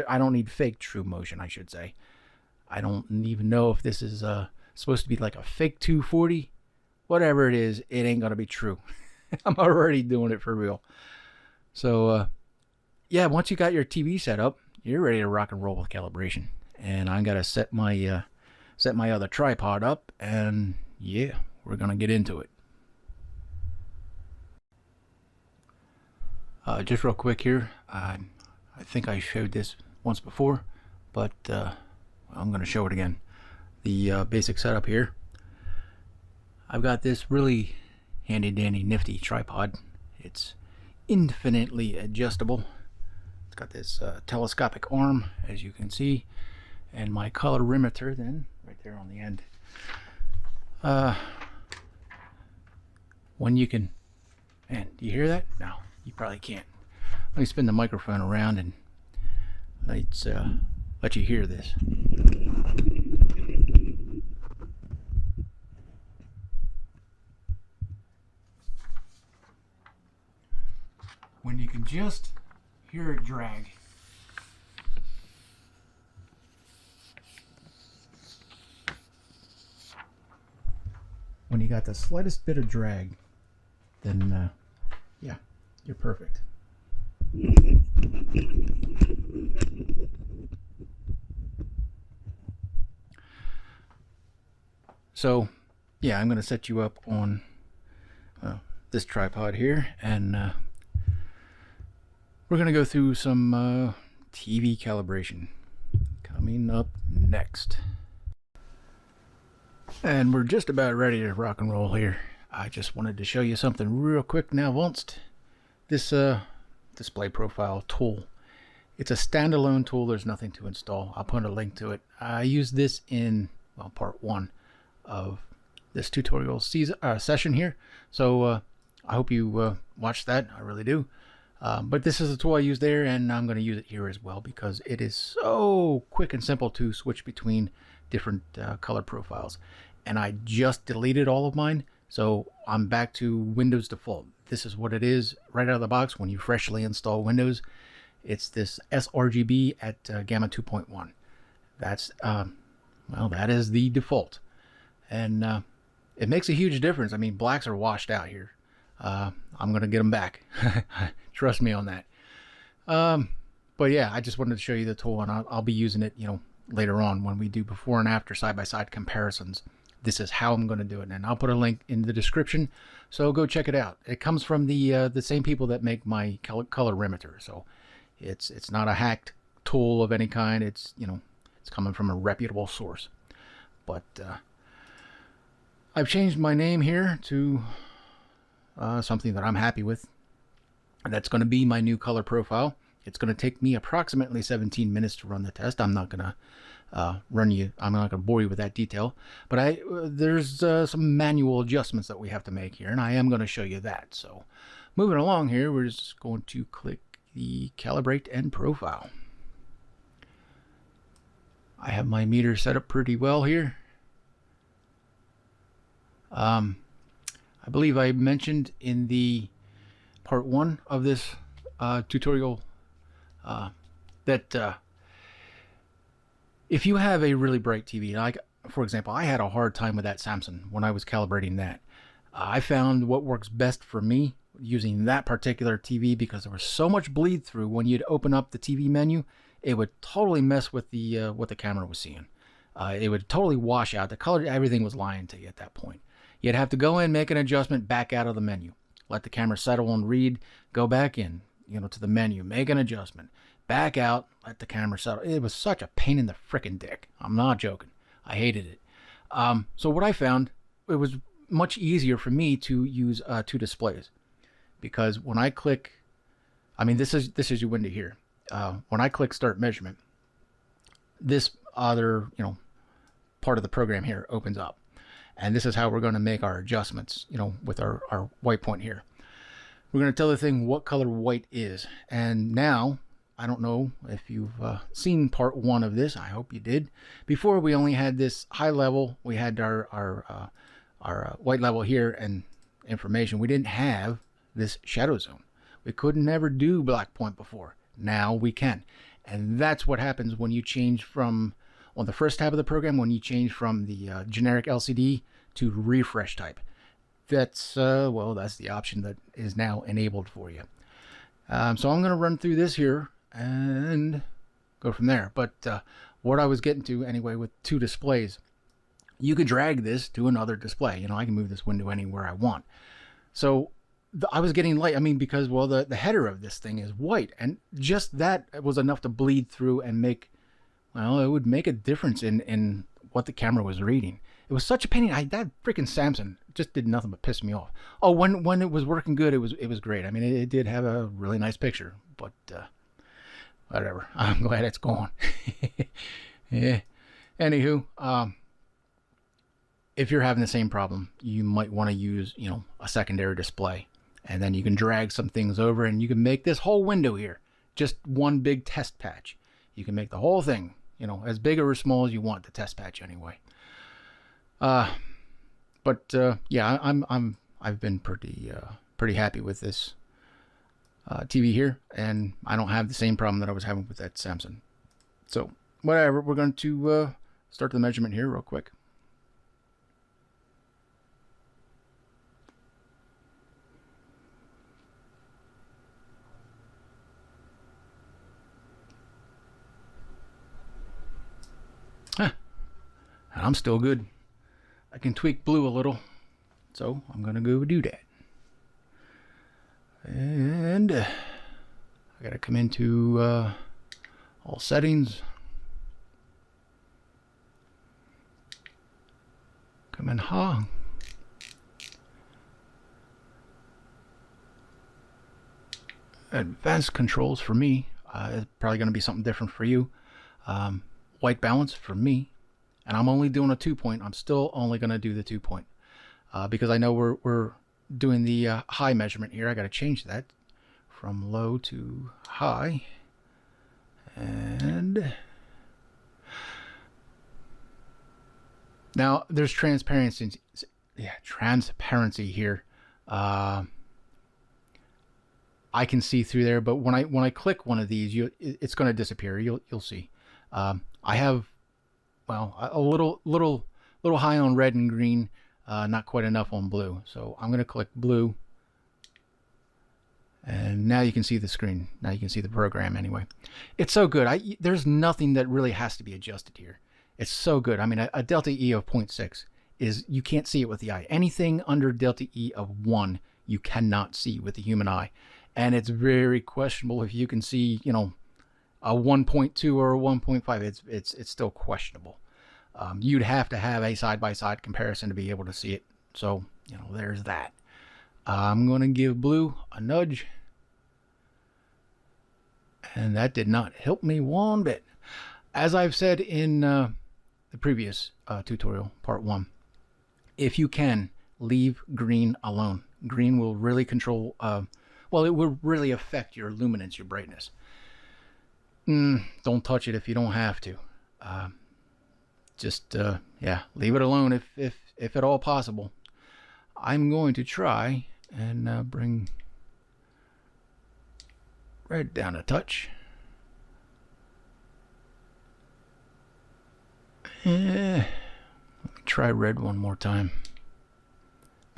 I don't need fake True Motion, I should say. I don't even know if this is supposed to be like a fake 240. Whatever it is, it ain't gonna be true. I'm already doing it for real. So, yeah, once you got your TV set up, you're ready to rock and roll with calibration. And I gotta set my other tripod up, and yeah, we're gonna get into it. Just real quick here, I think I showed this once before, but I'm gonna show it again. The basic setup here. I've got this really handy dandy nifty tripod. It's infinitely adjustable. It's got this telescopic arm, as you can see, and my colorimeter then right there on the end. When you can, man, do you hear that? No, you probably can't. Let me spin the microphone around and let's let you hear this. When you can just hear it drag. When you got the slightest bit of drag, then yeah, you're perfect. So, yeah, I'm going to set you up on this tripod here, and we're going to go through some TV calibration coming up next. And we're just about ready to rock and roll here. I just wanted to show you something real quick now. This display profile tool. It's a standalone tool. There's nothing to install. I'll put a link to it. I used this in, well, part 1 of this tutorial session here. So I hope you watch that. I really do. But this is a tool I use there, and I'm going to use it here as well because it is so quick and simple to switch between different color profiles. And I just deleted all of mine, so I'm back to Windows default. This is what it is right out of the box when you freshly install Windows. It's this sRGB at Gamma 2.1. That's well, that is the default, and it makes a huge difference. I mean, blacks are washed out here. I'm gonna get them back. Trust me on that. But yeah, I just wanted to show you the tool, and I'll be using it, you know, later on when we do before and after side-by-side comparisons. This is how I'm going to do it, and I'll put a link in the description, so go check it out. It comes from the same people that make my colorimeter, so it's not a hacked tool of any kind. It's, you know, it's coming from a reputable source. But I've changed my name here to something that I'm happy with, and that's going to be my new color profile. It's going to take me approximately 17 minutes to run the test. I'm not going to I'm not going to bore you with that detail, but there's some manual adjustments that we have to make here, and I am going to show you that. So moving along here, we're just going to click the calibrate and profile. I have my meter set up pretty well here. I believe I mentioned in the part 1 of this tutorial that If you have a really bright TV, like for example, I had a hard time with that Samsung when I was calibrating that. I found what works best for me using that particular TV because there was so much bleed through when you'd open up the TV menu, it would totally mess with the what the camera was seeing. It would totally wash out the color. Everything was lying to you at that point. You'd have to go in, make an adjustment, back out of the menu, let the camera settle and read, go back in, to the menu, make an adjustment, back out, let the camera settle. It was such a pain in the frickin' dick. I'm not joking. I hated it. So what I found, it was much easier for me to use two displays, because when I click, this is your window here. When I click Start Measurement, this other part of the program here opens up, and this is how we're going to make our adjustments. With our white point here, we're going to tell the thing what color white is. And now, I don't know if you've seen part 1 of this. I hope you did. Before, we only had this high level. We had our white level here and information. We didn't have this shadow zone. We could never do black point before. Now we can. And that's what happens when you change from, on the first tab of the program, when you change from the generic LCD to refresh type. That's, that's the option that is now enabled for you. So I'm going to run through this here and go from there. But what I was getting to anyway with two displays, you could drag this to another display. I can move this window anywhere I want. So I was getting light. Because, the header of this thing is white, and just that was enough to bleed through and make, it would make a difference in what the camera was reading. It was such a pain. That freaking Samsung just did nothing but piss me off. Oh, when it was working good, it was great. It did have a really nice picture, but whatever. I'm glad it's gone. Yeah. Anywho, if you're having the same problem, you might want to use, a secondary display, and then you can drag some things over, and you can make this whole window here just one big test patch. You can make the whole thing, as big or as small as you want the test patch anyway. Yeah, I've been pretty happy with this TV here, and I don't have the same problem that I was having with that Samsung. So whatever, we're going to start the measurement here real quick. And I'm still good. I can tweak blue a little, so I'm gonna go do that. And I gotta come into all settings, come in advanced controls for me. It's probably gonna be something different for you. White balance for me, and I'm only doing a 2-point. I'm still only going to do the 2-point because I know we're doing the high measurement here. I got to change that from low to high, and now there's transparency. Yeah, transparency here. I can see through there, but when I click one of these, it's going to disappear. You'll see. I have, a little high on red and green, not quite enough on blue. So I'm going to click blue, and now you can see the screen. Now you can see the program anyway. It's so good. There's nothing that really has to be adjusted here. It's so good. A delta E of 0.6 is, you can't see it with the eye. Anything under delta E of 1, you cannot see with the human eye. And it's very questionable if you can see, a 1.2 or a 1.5. It's still questionable. You'd have to have a side-by-side comparison to be able to see it. So, there's that. I'm going to give blue a nudge. And that did not help me one bit. As I've said in the previous tutorial, part 1, if you can, leave green alone. Green will really control, it will really affect your luminance, your brightness. Don't touch it if you don't have to. Just leave it alone if at all possible. I'm going to try and bring red down a touch. Let me try red one more time.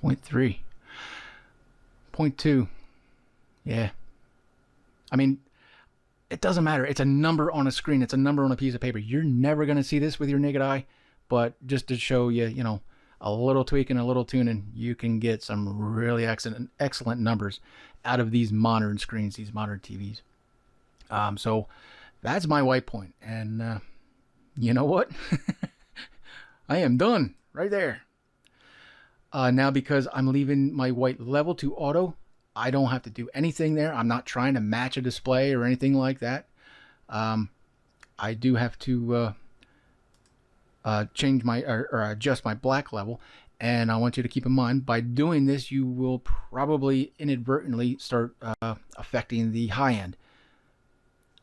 0.3. 0.2. Yeah. I mean, it doesn't matter. It's a number on a screen. It's a number on a piece of paper. You're never going to see this with your naked eye, but just to show you, you know, a little tweak and a little tuning, you can get some really excellent numbers out of these modern screens, these modern TVs. So that's my white point. And you know what? I am done right there. Now, because I'm leaving my white level to auto, I don't have to do anything there. I'm not trying to match a display or anything like that. I do have to change my or adjust my black level, and I want you to keep in mind, by doing this you will probably inadvertently start affecting the high end,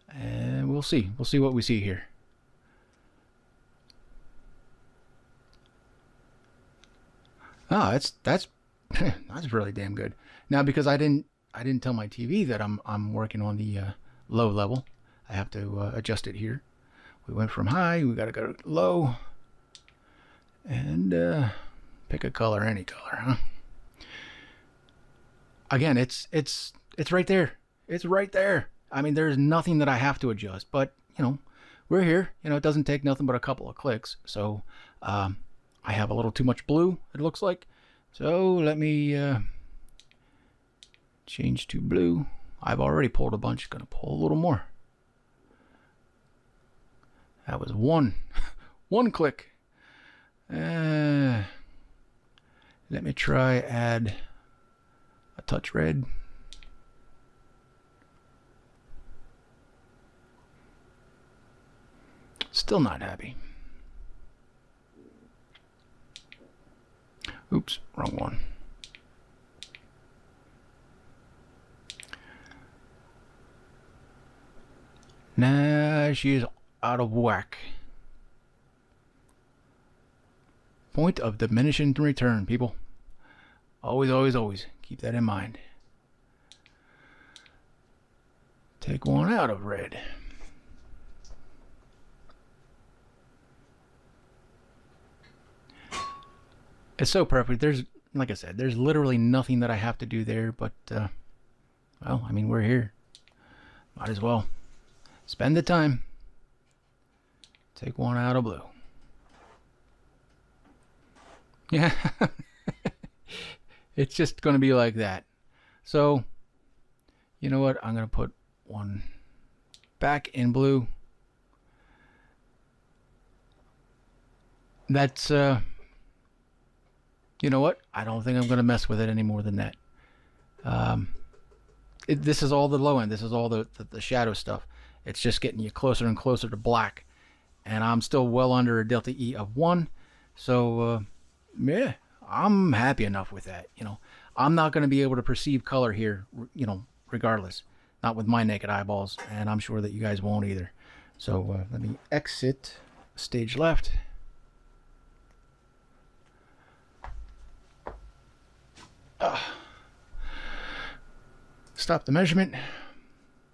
and we'll see what we see here. That's that's really damn good. Now, because I didn't tell my TV that I'm working on the low level, I have to adjust it here. We went from high, we gotta go to low, and pick a color, any color, huh? Again, it's right there. It's right there. I mean, there's nothing that I have to adjust, but you know, we're here. You know, it doesn't take nothing but a couple of clicks. So I have a little too much blue, it looks like. So let me change to blue. I've already pulled a bunch. Gonna pull a little more. That was one click. Let me try add a touch red. Still not happy. Oops, wrong one. Nah, she is out of whack. Point of diminishing return, people. Always, always, always keep that in mind. Take one out of red. It's so perfect. There's, like I said, there's literally nothing that I have to do there, but well, I mean, we're here. Might as well spend the time. Take one out of blue. Yeah. It's just going to be like that. So, you know what? I'm going to put one back in blue. That's, you know what? I don't think I'm going to mess with it any more than that. This is all the low end. This is all the shadow stuff. It's just getting you closer and closer to black. And I'm still well under a delta E of 1. So, yeah, I'm happy enough with that. You know, I'm not going to be able to perceive color here, you know, regardless. Not with my naked eyeballs. And I'm sure that you guys won't either. So, let me exit stage left. Stop the measurement.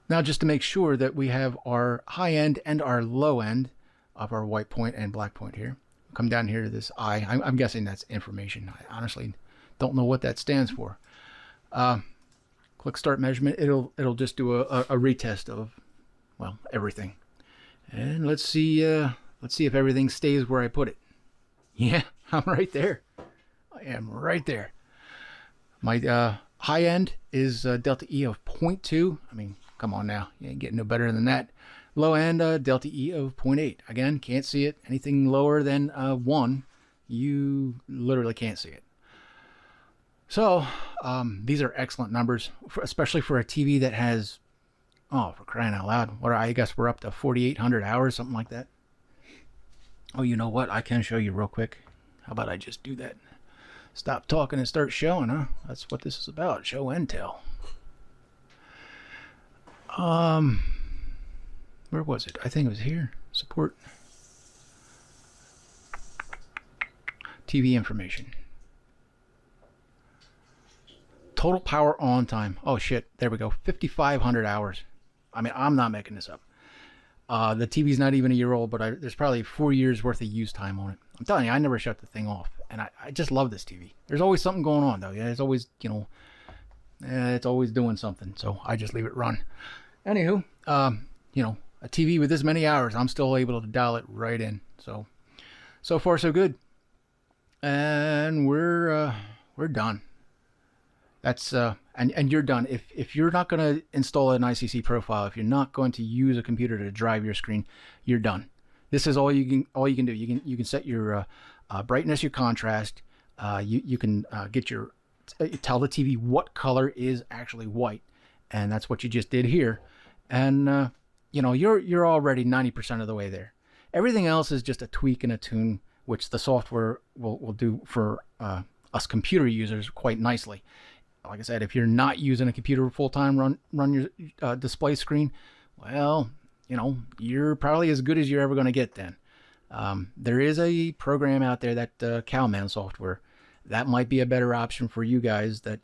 Now, just to make sure that we have our high end and our low end of our white point and black point here. Come down here to this I. I'm guessing that's information. I honestly don't know what that stands for. Click start measurement. It'll just do a retest of, well, everything. And let's see if everything stays where I put it. Yeah, I'm right there. I am right there. My high end is delta E of 0.2. I mean, come on now. You ain't getting no better than that. Low end, delta E of 0.8. Again, can't see it. Anything lower than 1, you literally can't see it. So, these are excellent numbers, especially for a TV that has, oh, for crying out loud, what I guess we're up to 4,800 hours, something like that. Oh, you know what? I can show you real quick. How about I just do that? Stop talking and start showing, huh? That's what this is about. Show and tell. Where was it? I think it was here. Support. TV information. Total power on time. Oh shit, there we go. 5,500 hours. I mean, I'm not making this up. The TV's not even a year old, but there's probably 4 years worth of use time on it. I'm telling you, I never shut the thing off, and I just love this TV. There's always something going on though. Yeah, it's always, it's always doing something. So I just leave it run. Anywho, a TV with this many hours, I'm still able to dial it right in. So far so good. And we're done. That's and you're done. If you're not going to install an ICC profile, if you're not going to use a computer to drive your screen, you're done. This is all you can do. You can set your brightness, your contrast. You can tell the TV what color is actually white, and that's what you just did here. And you're already 90% of the way there. Everything else is just a tweak and a tune, which the software will do for us computer users quite nicely. Like I said, if you're not using a computer full time, run your display screen, well, you're probably as good as you're ever going to get then. There is a program out there, that Cowman software, that might be a better option for you guys. That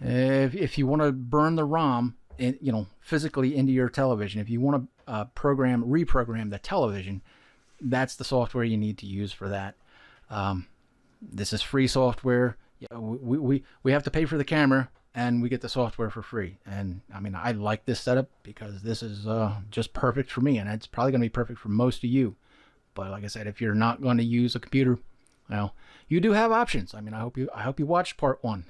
if you want to burn the ROM physically into your television, if you want to reprogram the television, that's the software you need to use for that. This is free software. Yeah, we have to pay for the camera, and we get the software for free. And I mean, I like this setup because this is just perfect for me, and it's probably going to be perfect for most of you. But like I said, if you're not going to use a computer, well, you do have options. I mean, I hope you watched part 1.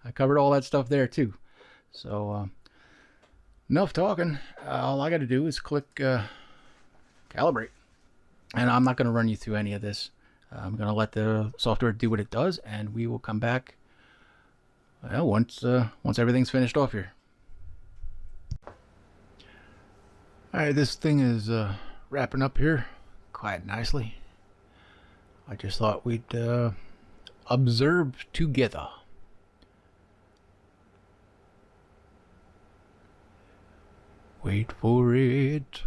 I covered all that stuff there too. So enough talking. All I got to do is click calibrate, and I'm not going to run you through any of this. I'm going to let the software do what it does, and we will come back once everything's finished off here. Alright, this thing is wrapping up here quite nicely. I just thought we'd observe together. Wait for it.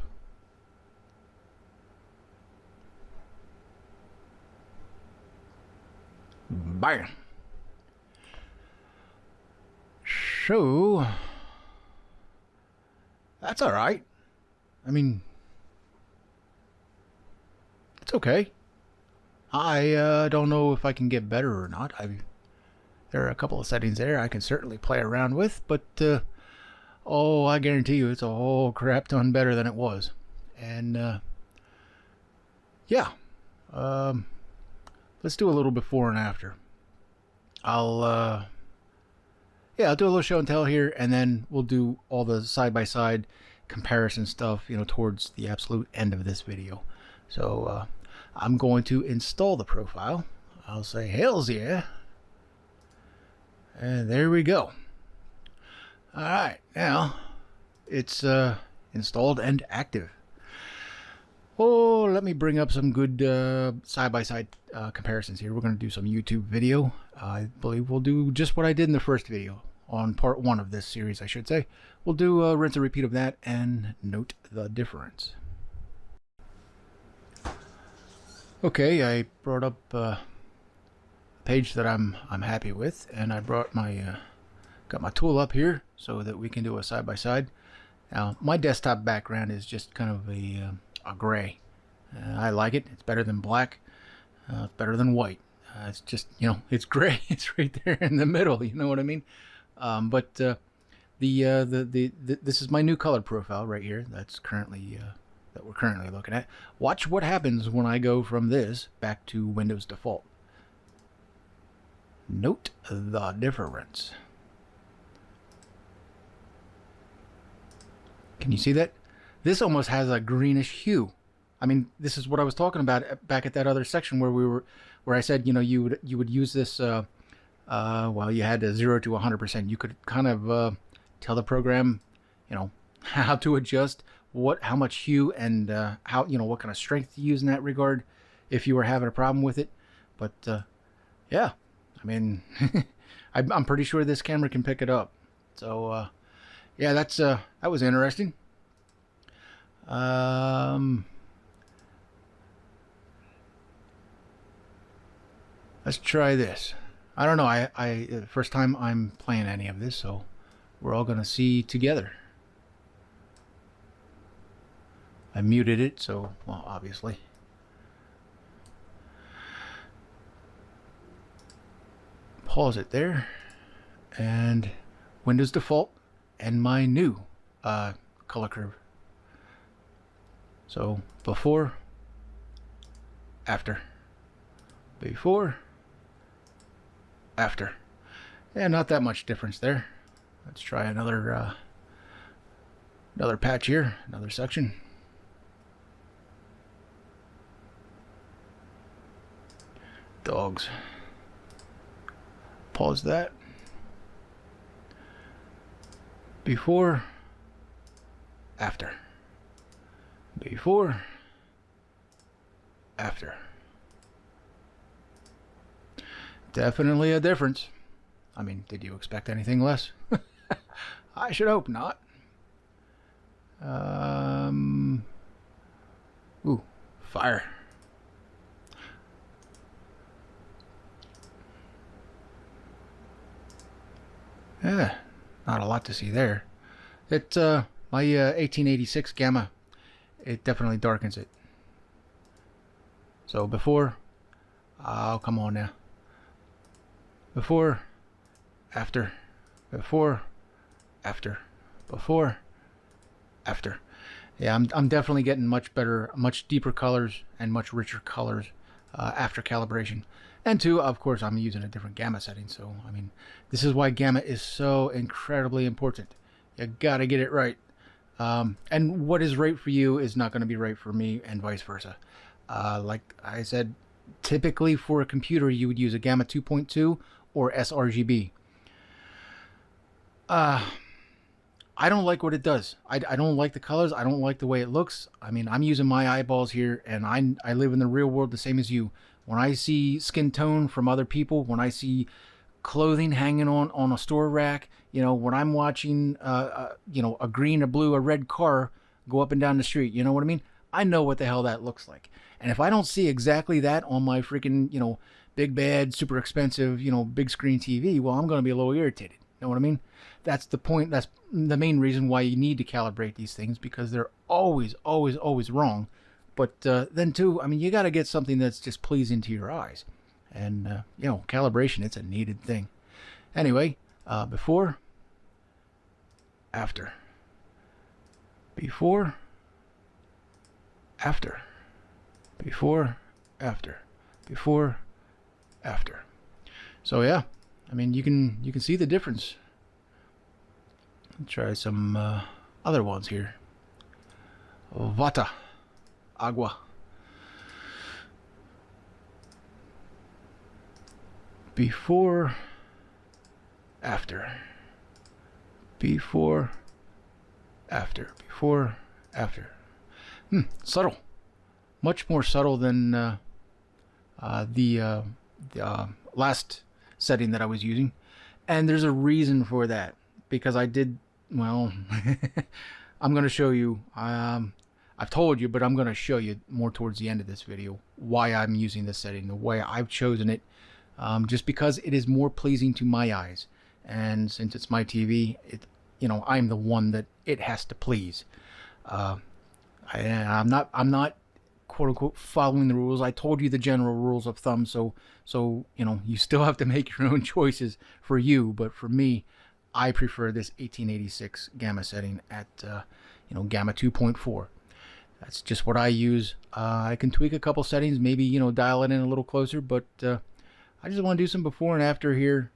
Bam. So that's all right. I mean, it's okay. I don't know if I can get better or not. There are a couple of settings there I can certainly play around with, but I guarantee you it's a whole crap ton better than it was. And yeah. Let's do a little before and after. I'll do a little show and tell here, and then we'll do all the side-by-side comparison stuff, towards the absolute end of this video. So I'm going to install the profile. I'll say hells yeah, and there we go. All right, now it's installed and active. Oh, let me bring up some good side-by-side comparisons here. We're going to do some YouTube video. I believe we'll do just what I did in the first video, on part 1 of this series, I should say. We'll do a rinse and repeat of that and note the difference. Okay, I brought up a page that I'm happy with, and I brought got my tool up here so that we can do a side-by-side. Now, my desktop background is just kind of a gray. I like it. It's better than black. It's better than white. It's just, it's gray. It's right there in the middle. You know what I mean? But this is my new color profile right here. That's currently that we're currently looking at. Watch what happens when I go from this back to Windows default. Note the difference. Can you see that? This almost has a greenish hue. I mean, this is what I was talking about back at that other section where I said, you would use this. Well, you had to 0 to 100%. You could kind of tell the program, how to adjust, how much hue, and how, what kind of strength to use in that regard, if you were having a problem with it. But yeah, I mean, I'm pretty sure this camera can pick it up. So yeah, that was interesting. Let's try this. I don't know. I first time I'm playing any of this, so we're all gonna see together. I muted it, so, well, obviously. Pause it there, and Windows default, and my new color curve. So before, after, before, after. Yeah, not that much difference there. Let's try another patch here, another section. Dogs. Pause that. Before, after. Before, after. Definitely a difference. I mean, did you expect anything less? I should hope not. Ooh, fire. Yeah, not a lot to see there. It my 1886 Gamma, it definitely darkens it. So before, oh come on now. Before, after, before, after, before, after. Yeah, I'm definitely getting much better, much deeper colors and much richer colors after calibration. And two, of course, I'm using a different gamma setting. So, I mean, this is why gamma is so incredibly important. You gotta get it right. And what is right for you is not going to be right for me, and vice versa. Like I said, typically for a computer, you would use a gamma 2.2 or sRGB. I don't like what it does. I don't like the colors. I don't like the way it looks. I mean, I'm using my eyeballs here, and I live in the real world the same as you. When I see skin tone from other people, when I see clothing hanging on a store rack, you know, when I'm watching, you know, a green, a blue, a red car go up and down the street, you know what I mean? I know what the hell that looks like. And if I don't see exactly that on my freaking, you know, big, bad, super expensive, you know, big screen TV, well, I'm going to be a little irritated. You know what I mean? That's the point. That's the main reason why you need to calibrate these things, because they're always, always, always wrong. But then too, I mean, you got to get something that's just pleasing to your eyes. And, you know, calibration, it's a needed thing. Anyway, before, after. Before, after. Before, after. Before, after. So yeah, I mean, you can see the difference. Let's try some other ones here. Vata, agua. Before, after. Before, after. Before, after. Subtle. Much more subtle than the last setting that I was using. And there's a reason for that. Because I did, well, I'm going to show you. I've told you, but I'm going to show you more towards the end of this video why I'm using this setting, the way I've chosen it. Just because it is more pleasing to my eyes, and since it's my TV, you know, I'm the one that it has to please. I'm not quote unquote following the rules. I told you the general rules of thumb, so you know, you still have to make your own choices for you. But for me, I prefer this 1886 gamma setting at you know, gamma 2.4. That's just what I use. I can tweak a couple settings, maybe, you know, dial it in a little closer, but I just want to do some before and after here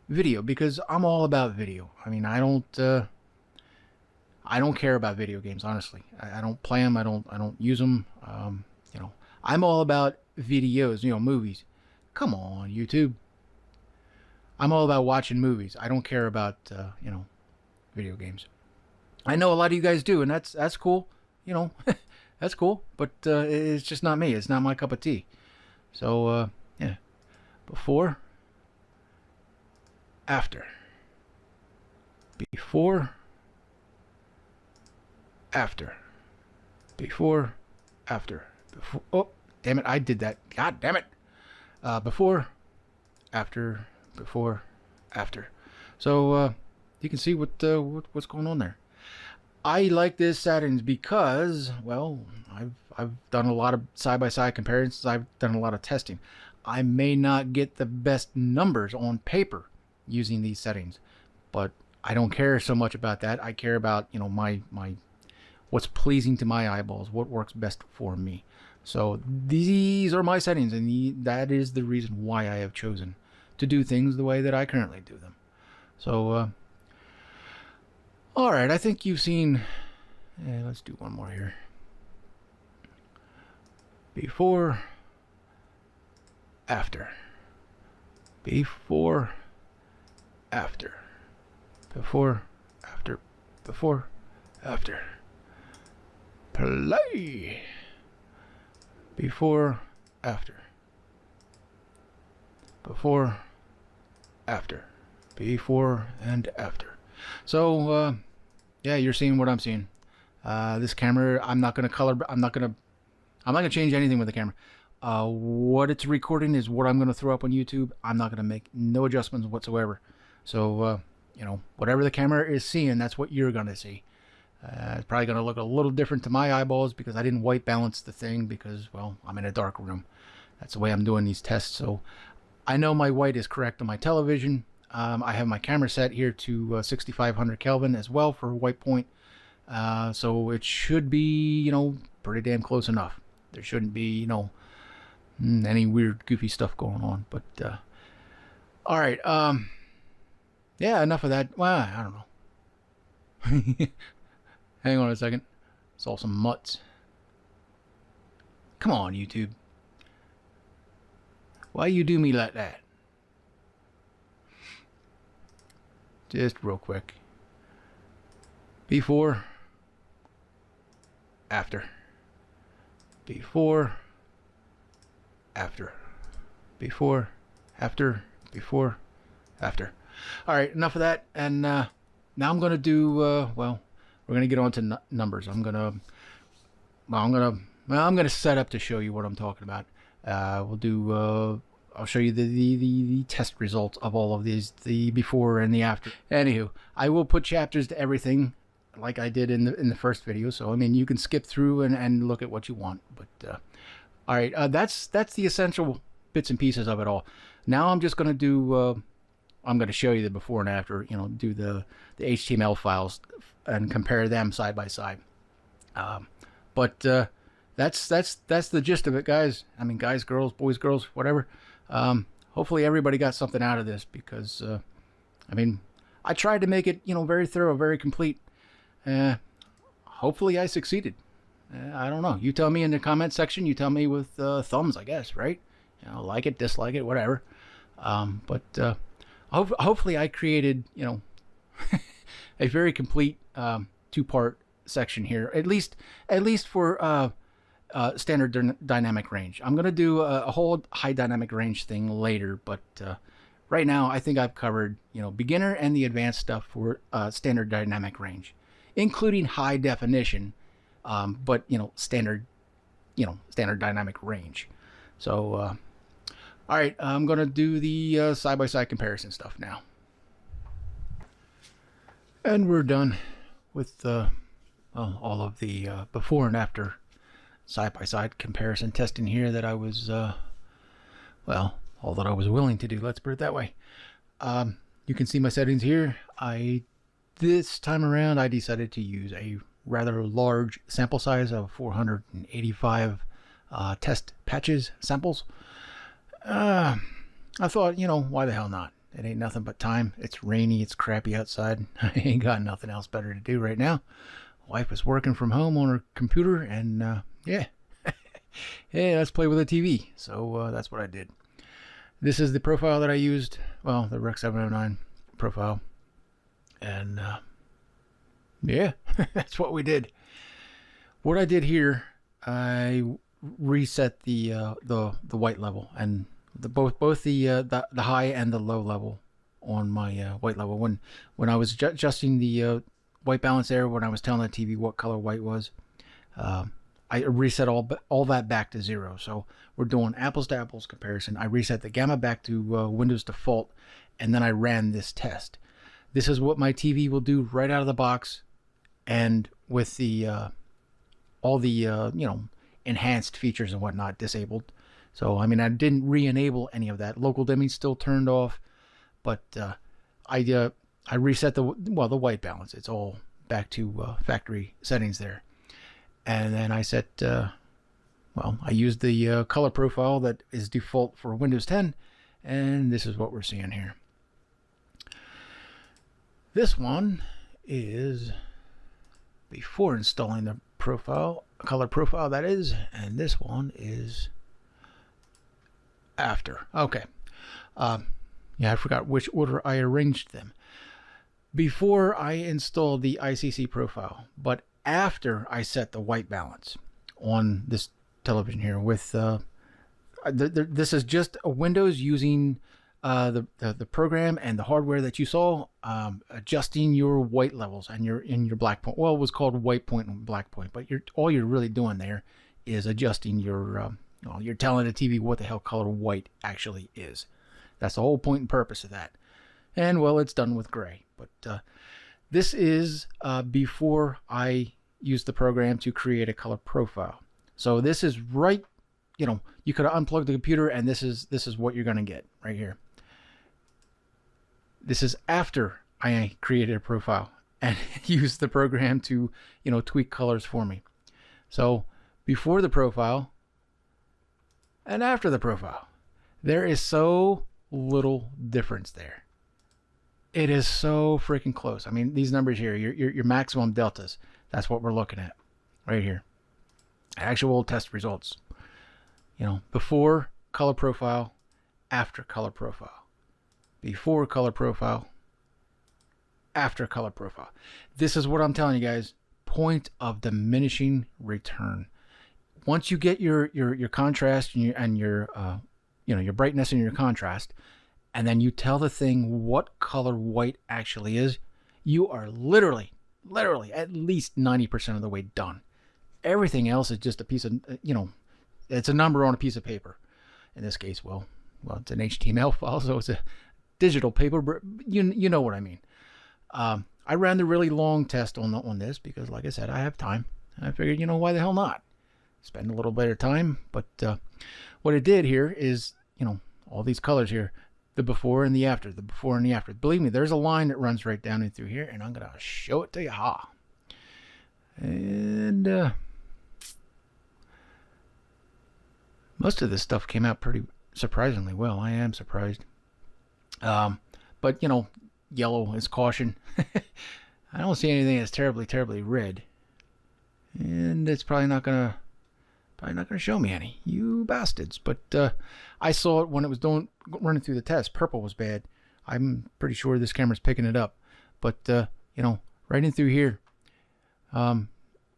video, because I'm all about video. I mean, I don't care about video games, honestly. I don't play them. I don't use them. You know, I'm all about videos, you know, movies. Come on, YouTube. I'm all about watching movies. I don't care about you know, video games. I know a lot of you guys do, and that's cool. You know, that's cool. But it's just not me. It's not my cup of tea. So yeah, before, after, before, after, before, after, before. Oh, damn it! I did that. God damn it! Before, after, before, after. So you can see what's going on there. I like this settings because, well, I've done a lot of side-by-side comparisons. I've done a lot of testing. I may not get the best numbers on paper using these settings, but I don't care so much about that. I care about, you know, my what's pleasing to my eyeballs, what works best for me. So these are my settings, and that is the reason why I have chosen to do things the way that I currently do them. So, all right, I think you've seen. Let's do one more here. Before, after. Before, after. Before, after. Before, after. Play. Before, after. Before, after. Before and after. So, yeah, you're seeing what I'm seeing. This camera, I'm not gonna change anything with the camera. What it's recording is what I'm gonna throw up on YouTube. I'm not gonna make no adjustments whatsoever. So, you know, whatever the camera is seeing, that's what you're gonna see. It's probably going to look a little different to my eyeballs because I didn't white balance the thing because, well, I'm in a dark room. That's the way I'm doing these tests. So I know my white is correct on my television. I have my camera set here to 6500 Kelvin as well for white point. So it should be, you know, pretty damn close enough. There shouldn't be, you know, any weird, goofy stuff going on. But, all right. Yeah, enough of that. Well, I don't know. Hang on a second. Saw some mutts. Come on, YouTube. Why you do me like that? Just real quick. Before. After. Before. After. Before. After. Before. After. Alright, enough of that. And now I'm going to do, well, we're going to get on to numbers. I'm going to set up to show you what I'm talking about. I'll show you the test results of all of these, the before and the after. Anywho, I will put chapters to everything like I did in the first video. So, I mean, you can skip through and look at what you want. But, all right, that's the essential bits and pieces of it all. Now I'm just going to do, I'm going to show you the before and after, you know, do the HTML files and compare them side by side. But that's the gist of it, guys. I mean, guys, girls, boys, girls, whatever. Hopefully everybody got something out of this because, I mean, I tried to make it, you know, very thorough, very complete. Hopefully I succeeded. I don't know. You tell me in the comment section. You tell me with thumbs, I guess, right? You know, like it, dislike it, whatever. But hopefully I created, you know, a very complete two-part section here, at least for standard dynamic range. I'm gonna do a whole high dynamic range thing later, but right now I think I've covered, you know, beginner and the advanced stuff for standard dynamic range, including high definition, but you know, standard dynamic range. So all right, I'm gonna do the side-by-side comparison stuff now. And we're done with well, all of the before and after side-by-side comparison testing here that I was, well, all that I was willing to do. Let's put it that way. You can see my settings here. This time around, I decided to use a rather large sample size of 485 test patches samples. I thought, you know, why the hell not? It ain't nothing but time. It's rainy. It's crappy outside. I ain't got nothing else better to do right now. Wife is working from home on her computer, and yeah, hey, let's play with the TV. So that's what I did. This is the profile that I used. Well, the Rec 709 profile, and yeah, that's what we did. What I did here, I reset the white level and both the high and the low level on my white level. When I was adjusting the white balance there, when I was telling the TV what color white was, I reset all that back to 0. So we're doing apples to apples comparison. I reset the gamma back to Windows default, and then I ran this test. This is what my TV will do right out of the box and with the all the enhanced features and whatnot disabled. So I mean, I didn't re-enable any of that. Local dimming still turned off, but I reset the white balance. It's all back to factory settings there, and then I set I used the color profile that is default for Windows 10, and this is what we're seeing here. This one is before installing the color profile, that is, and this one is after. Okay. Yeah, I forgot which order I arranged them. Before I installed the ICC profile, but after I set the white balance on this television here with this is just a Windows using the program and the hardware that you saw, adjusting your white levels and your black point. Well, it was called white point and black point, but all you're really doing there is adjusting your you're telling the TV what the hell color white actually is. That's the whole point and purpose of that. And well, it's done with gray, but this is before I used the program to create a color profile. So this is right, you could have unplugged the computer, and this is what you're going to get right here. This is after I created a profile and used the program to, tweak colors for me. So before the profile and after the profile, there is so little difference there. It is so freaking close. I mean, these numbers here, your maximum deltas, that's what we're looking at right here. Actual test results. Before color profile, after color profile. Before color profile, after color profile. This is what I'm telling you guys. Point of diminishing return. Once you get your contrast and your brightness and your contrast, and then you tell the thing what color white actually is, you are literally at least 90% of the way done. Everything else is just a piece of, it's a number on a piece of paper. In this case, well, it's an HTML file, so it's a digital paper, but you know what I mean. I ran the really long test on this because, like I said, I have time. I figured, why the hell not? Spend a little bit of time. But what it did here is, all these colors here, the before and the after, the before and the after. Believe me, there's a line that runs right down in through here, and I'm going to show it to you. And most of this stuff came out pretty surprisingly well. I am surprised. But, yellow is caution. I don't see anything that's terribly red. And it's probably not going to show me any. You bastards. But I saw it when it was running through the test. Purple was bad. I'm pretty sure this camera's picking it up. But, right in through here.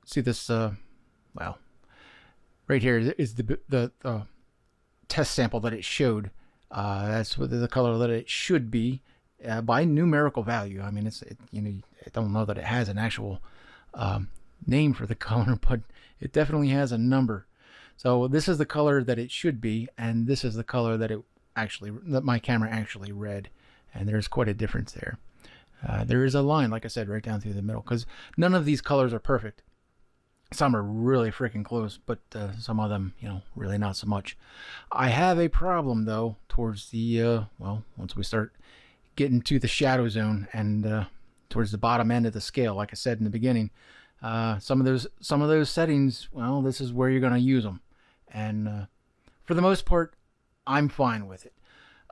See this, right here is the test sample that it showed. That's the color that it should be by numerical value. I mean, I don't know that it has an actual name for the color, but it definitely has a number. So this is the color that it should be, and this is the color that my camera actually read, and there's quite a difference there. There is a line, like I said, right down through the middle, because none of these colors are perfect. Some are really freaking close, but some of them, really not so much. I have a problem, though, towards the, once we start getting to the shadow zone and towards the bottom end of the scale, like I said in the beginning, some of those settings, well, this is where you're going to use them. And for the most part, I'm fine with it.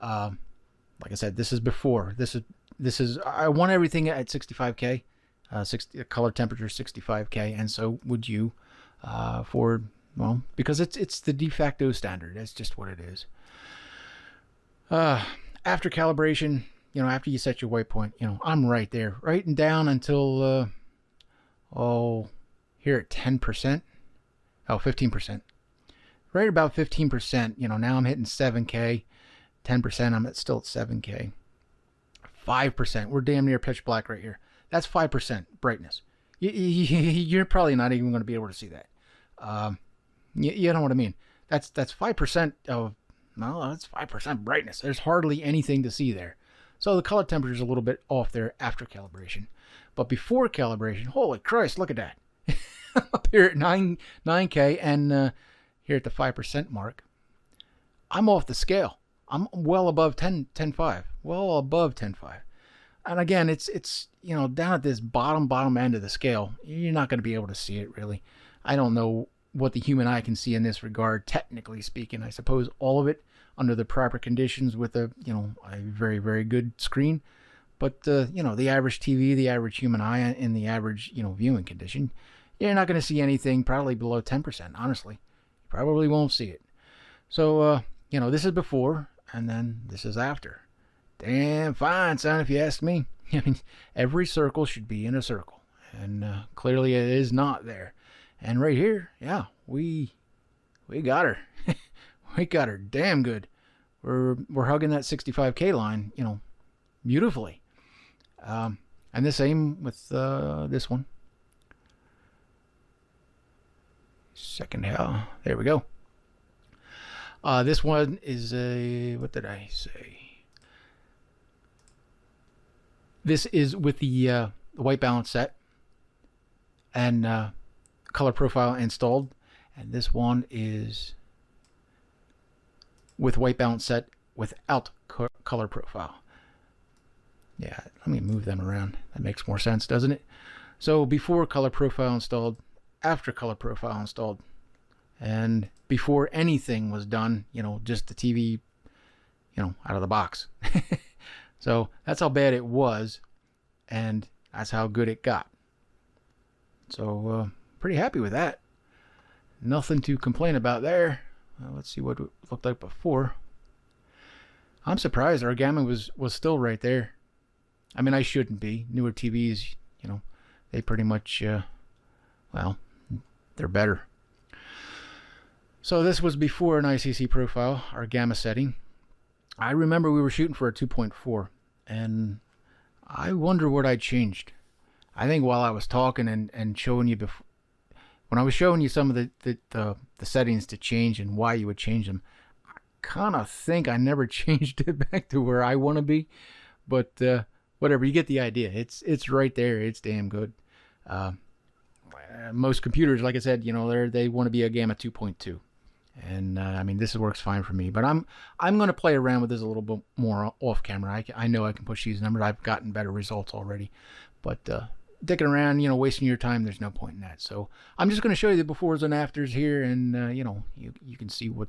Like I said, this is before. This is I want everything at 65K. Color temperature 65K, and so would you, because it's the de facto standard. That's just what it is. After calibration, after you set your white point, I'm right there, right and down until here at 10%, 15%, right about 15%. Now I'm hitting 7K, 10%. I'm still at 7K, 5%. We're damn near pitch black right here. That's 5% brightness. You're probably not even going to be able to see that. You know what I mean? That's 5% of, that's 5% brightness. There's hardly anything to see there. So the color temperature is a little bit off there after calibration. But before calibration, holy Christ, look at that. Up here at 9K and here at the 5% mark, I'm off the scale. I'm well above 10.5, well above 10.5. And again, it's down at this bottom end of the scale. You're not going to be able to see it really. I don't know what the human eye can see in this regard, technically speaking. I suppose all of it under the proper conditions with a very, very good screen. But the average TV, the average human eye in the average viewing condition, you're not going to see anything probably below 10%. Honestly, you probably won't see it. So this is before, and then this is after. Damn fine, son, if you ask me. I mean, every circle should be in a circle, and clearly it is not there. And right here, yeah, we got her. We got her damn good. We're hugging that 65K line, beautifully. And the same with this one. Second hell, there we go. This one is what did I say? This is with the white balance set and color profile installed, and this one is with white balance set without color profile. Yeah, let me move them around. That makes more sense, doesn't it? So before color profile installed, after color profile installed, and before anything was done, just the TV, out of the box. So that's how bad it was, and that's how good it got. So pretty happy with that. Nothing to complain about there. Let's see what it looked like before. I'm surprised our gamma was still right there. I mean, I shouldn't be. Newer TVs, they pretty much, they're better. So this was before an ICC profile, our gamma setting. I remember we were shooting for a 2.4, and I wonder what I changed. I think while I was talking and showing you before, when I was showing you some of the settings to change and why you would change them, I kind of think I never changed it back to where I want to be. But whatever, you get the idea. It's right there. It's damn good. Most computers, like I said, they want to be a gamma 2.2. And I mean, this works fine for me, but I'm going to play around with this a little bit more off camera. I know I can push these numbers. I've gotten better results already, but dicking around, wasting your time, there's no point in that. So I'm just going to show you the befores and afters here, and you can see what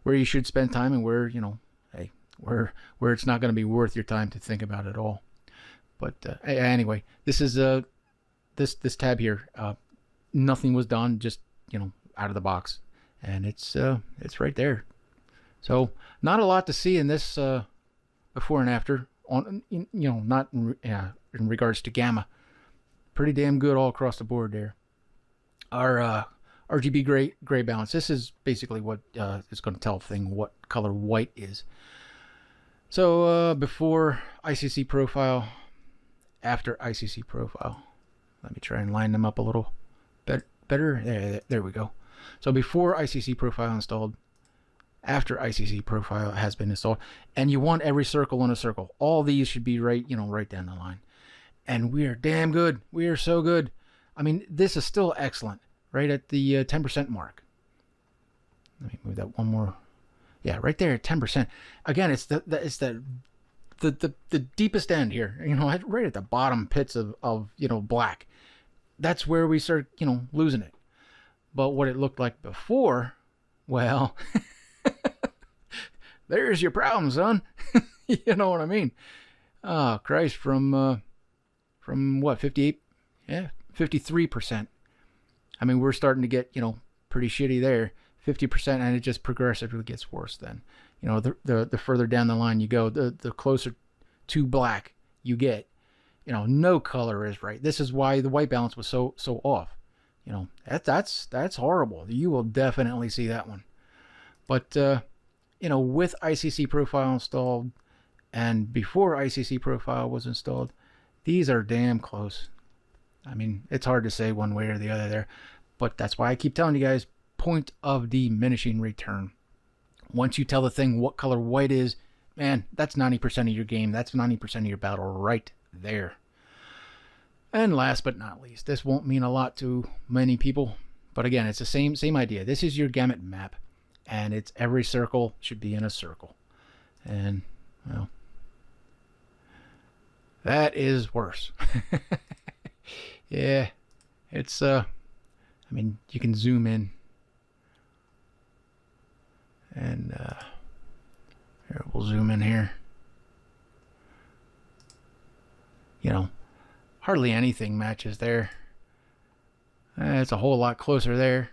where you should spend time and where hey, where it's not going to be worth your time to think about it all. But anyway, this is this tab here. Nothing was done, just out of the box. And it's right there. So not a lot to see in this before and after on not in regards to gamma. Pretty damn good all across the board there. Our RGB gray balance. This is basically what is going to tell the thing what color white is. So before ICC profile, after ICC profile. Let me try and line them up a little better. There we go. So before ICC profile installed, after ICC profile has been installed, and you want every circle in a circle. All these should be right down the line. And we are damn good. We are so good. I mean, this is still excellent, right at the 10% mark. Let me move that one more. Yeah, right there at 10%. Again, it's the deepest end here. Right at the bottom pits of black. That's where we start losing it. But what it looked like before, well, there's your problem, son. You know what I mean? Oh, Christ, from what, 58? Yeah, 53%. I mean, we're starting to get, pretty shitty there. 50%, and it just progressively gets worse then. The further down the line you go, the closer to black you get. No color is right. This is why the white balance was so off. That's horrible. You will definitely see that one. But with ICC profile installed and before ICC profile was installed, these are damn close. I mean, it's hard to say one way or the other there, but that's why I keep telling you guys, point of diminishing return. Once you tell the thing what color white is, man, that's 90% of your game. That's 90% of your battle right there. And last but not least, this won't mean a lot to many people, but again, it's the same idea. This is your gamut map, and it's every circle should be in a circle. And, well, that is worse. Yeah, it's, I mean, you can zoom in. And, here, we'll zoom in here. You know, hardly anything matches there. It's a whole lot closer there.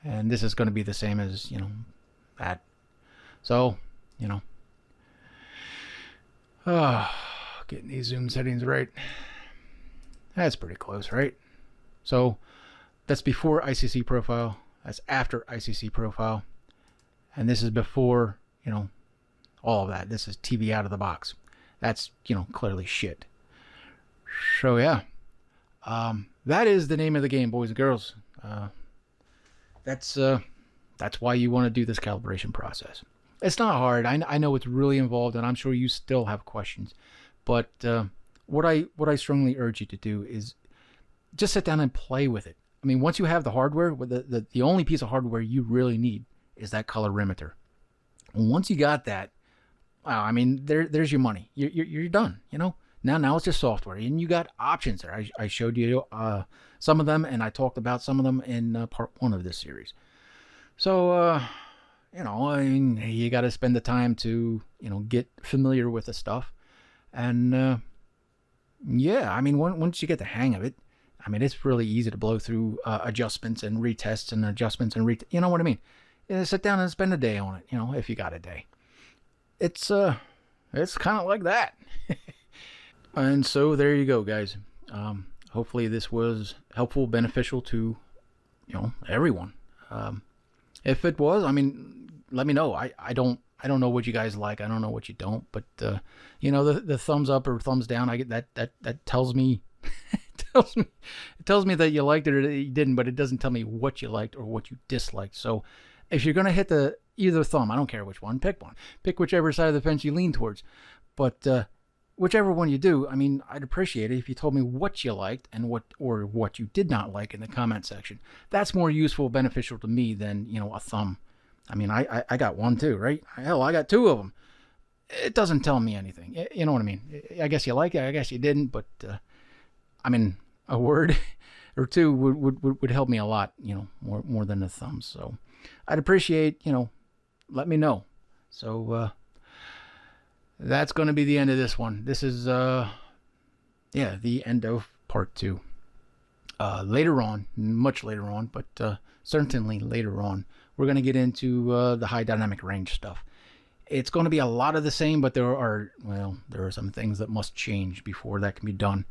And this is going to be the same as, you know, that. So, you know. Getting these zoom settings right. That's pretty close, right? So, that's before ICC profile. That's after ICC profile. And this is before, you know, all of that. This is TV out of the box. That's, you know, clearly shit. So, yeah. That is the name of the game, boys and girls. That's why you want to do this calibration process. It's not hard. I know it's really involved, and I'm sure you still have questions. But what I strongly urge you to do is just sit down and play with it. I mean, once you have the hardware, the only piece of hardware you really need is that colorimeter. Once you got that, wow, I mean, there's your money. You're done. You know. Now it's just software, and you got options there. I showed you some of them, and I talked about some of them in part 1 of this series. So, you know, I mean, you got to spend the time to, you know, get familiar with the stuff. And, yeah, I mean, once you get the hang of it, I mean, it's really easy to blow through adjustments and retests and adjustments and you know what I mean? Sit down and spend a day on it, you know, if you got a day. It's kind of like that. And so there you go, guys. Hopefully this was helpful, beneficial to, you know, everyone. If it was, I mean, let me know. I don't know what you guys like. I don't know what you don't. But you know, the thumbs up or thumbs down, I get that tells me it tells me that you liked it or that you didn't. But it doesn't tell me what you liked or what you disliked. So if you're gonna hit either thumb, I don't care which one. Pick one. Pick whichever side of the fence you lean towards. But whichever one you do, I mean, I'd appreciate it if you told me what you liked and what you did not like in the comment section. That's more useful, beneficial to me than, you know, a thumb. I mean, I got one too, right? Hell, I got 2 of them. It doesn't tell me anything. You know what I mean? I guess you like it. I guess you didn't. But I mean, a word or 2 would help me a lot. You know, more than a thumb. So I'd appreciate, you know, let me know. So. That's going to be the end of this one. This is, the end of part 2. Later on, much later on, but certainly later on, we're going to get into the high dynamic range stuff. It's going to be a lot of the same, but there are some things that must change before that can be done.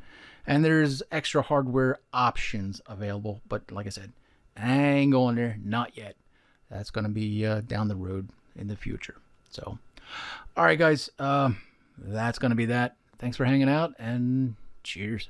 And there's extra hardware options available, but like I said, I ain't going there, not yet. That's going to be down the road in the future. So, all right, guys, that's going to be that. Thanks for hanging out, and cheers.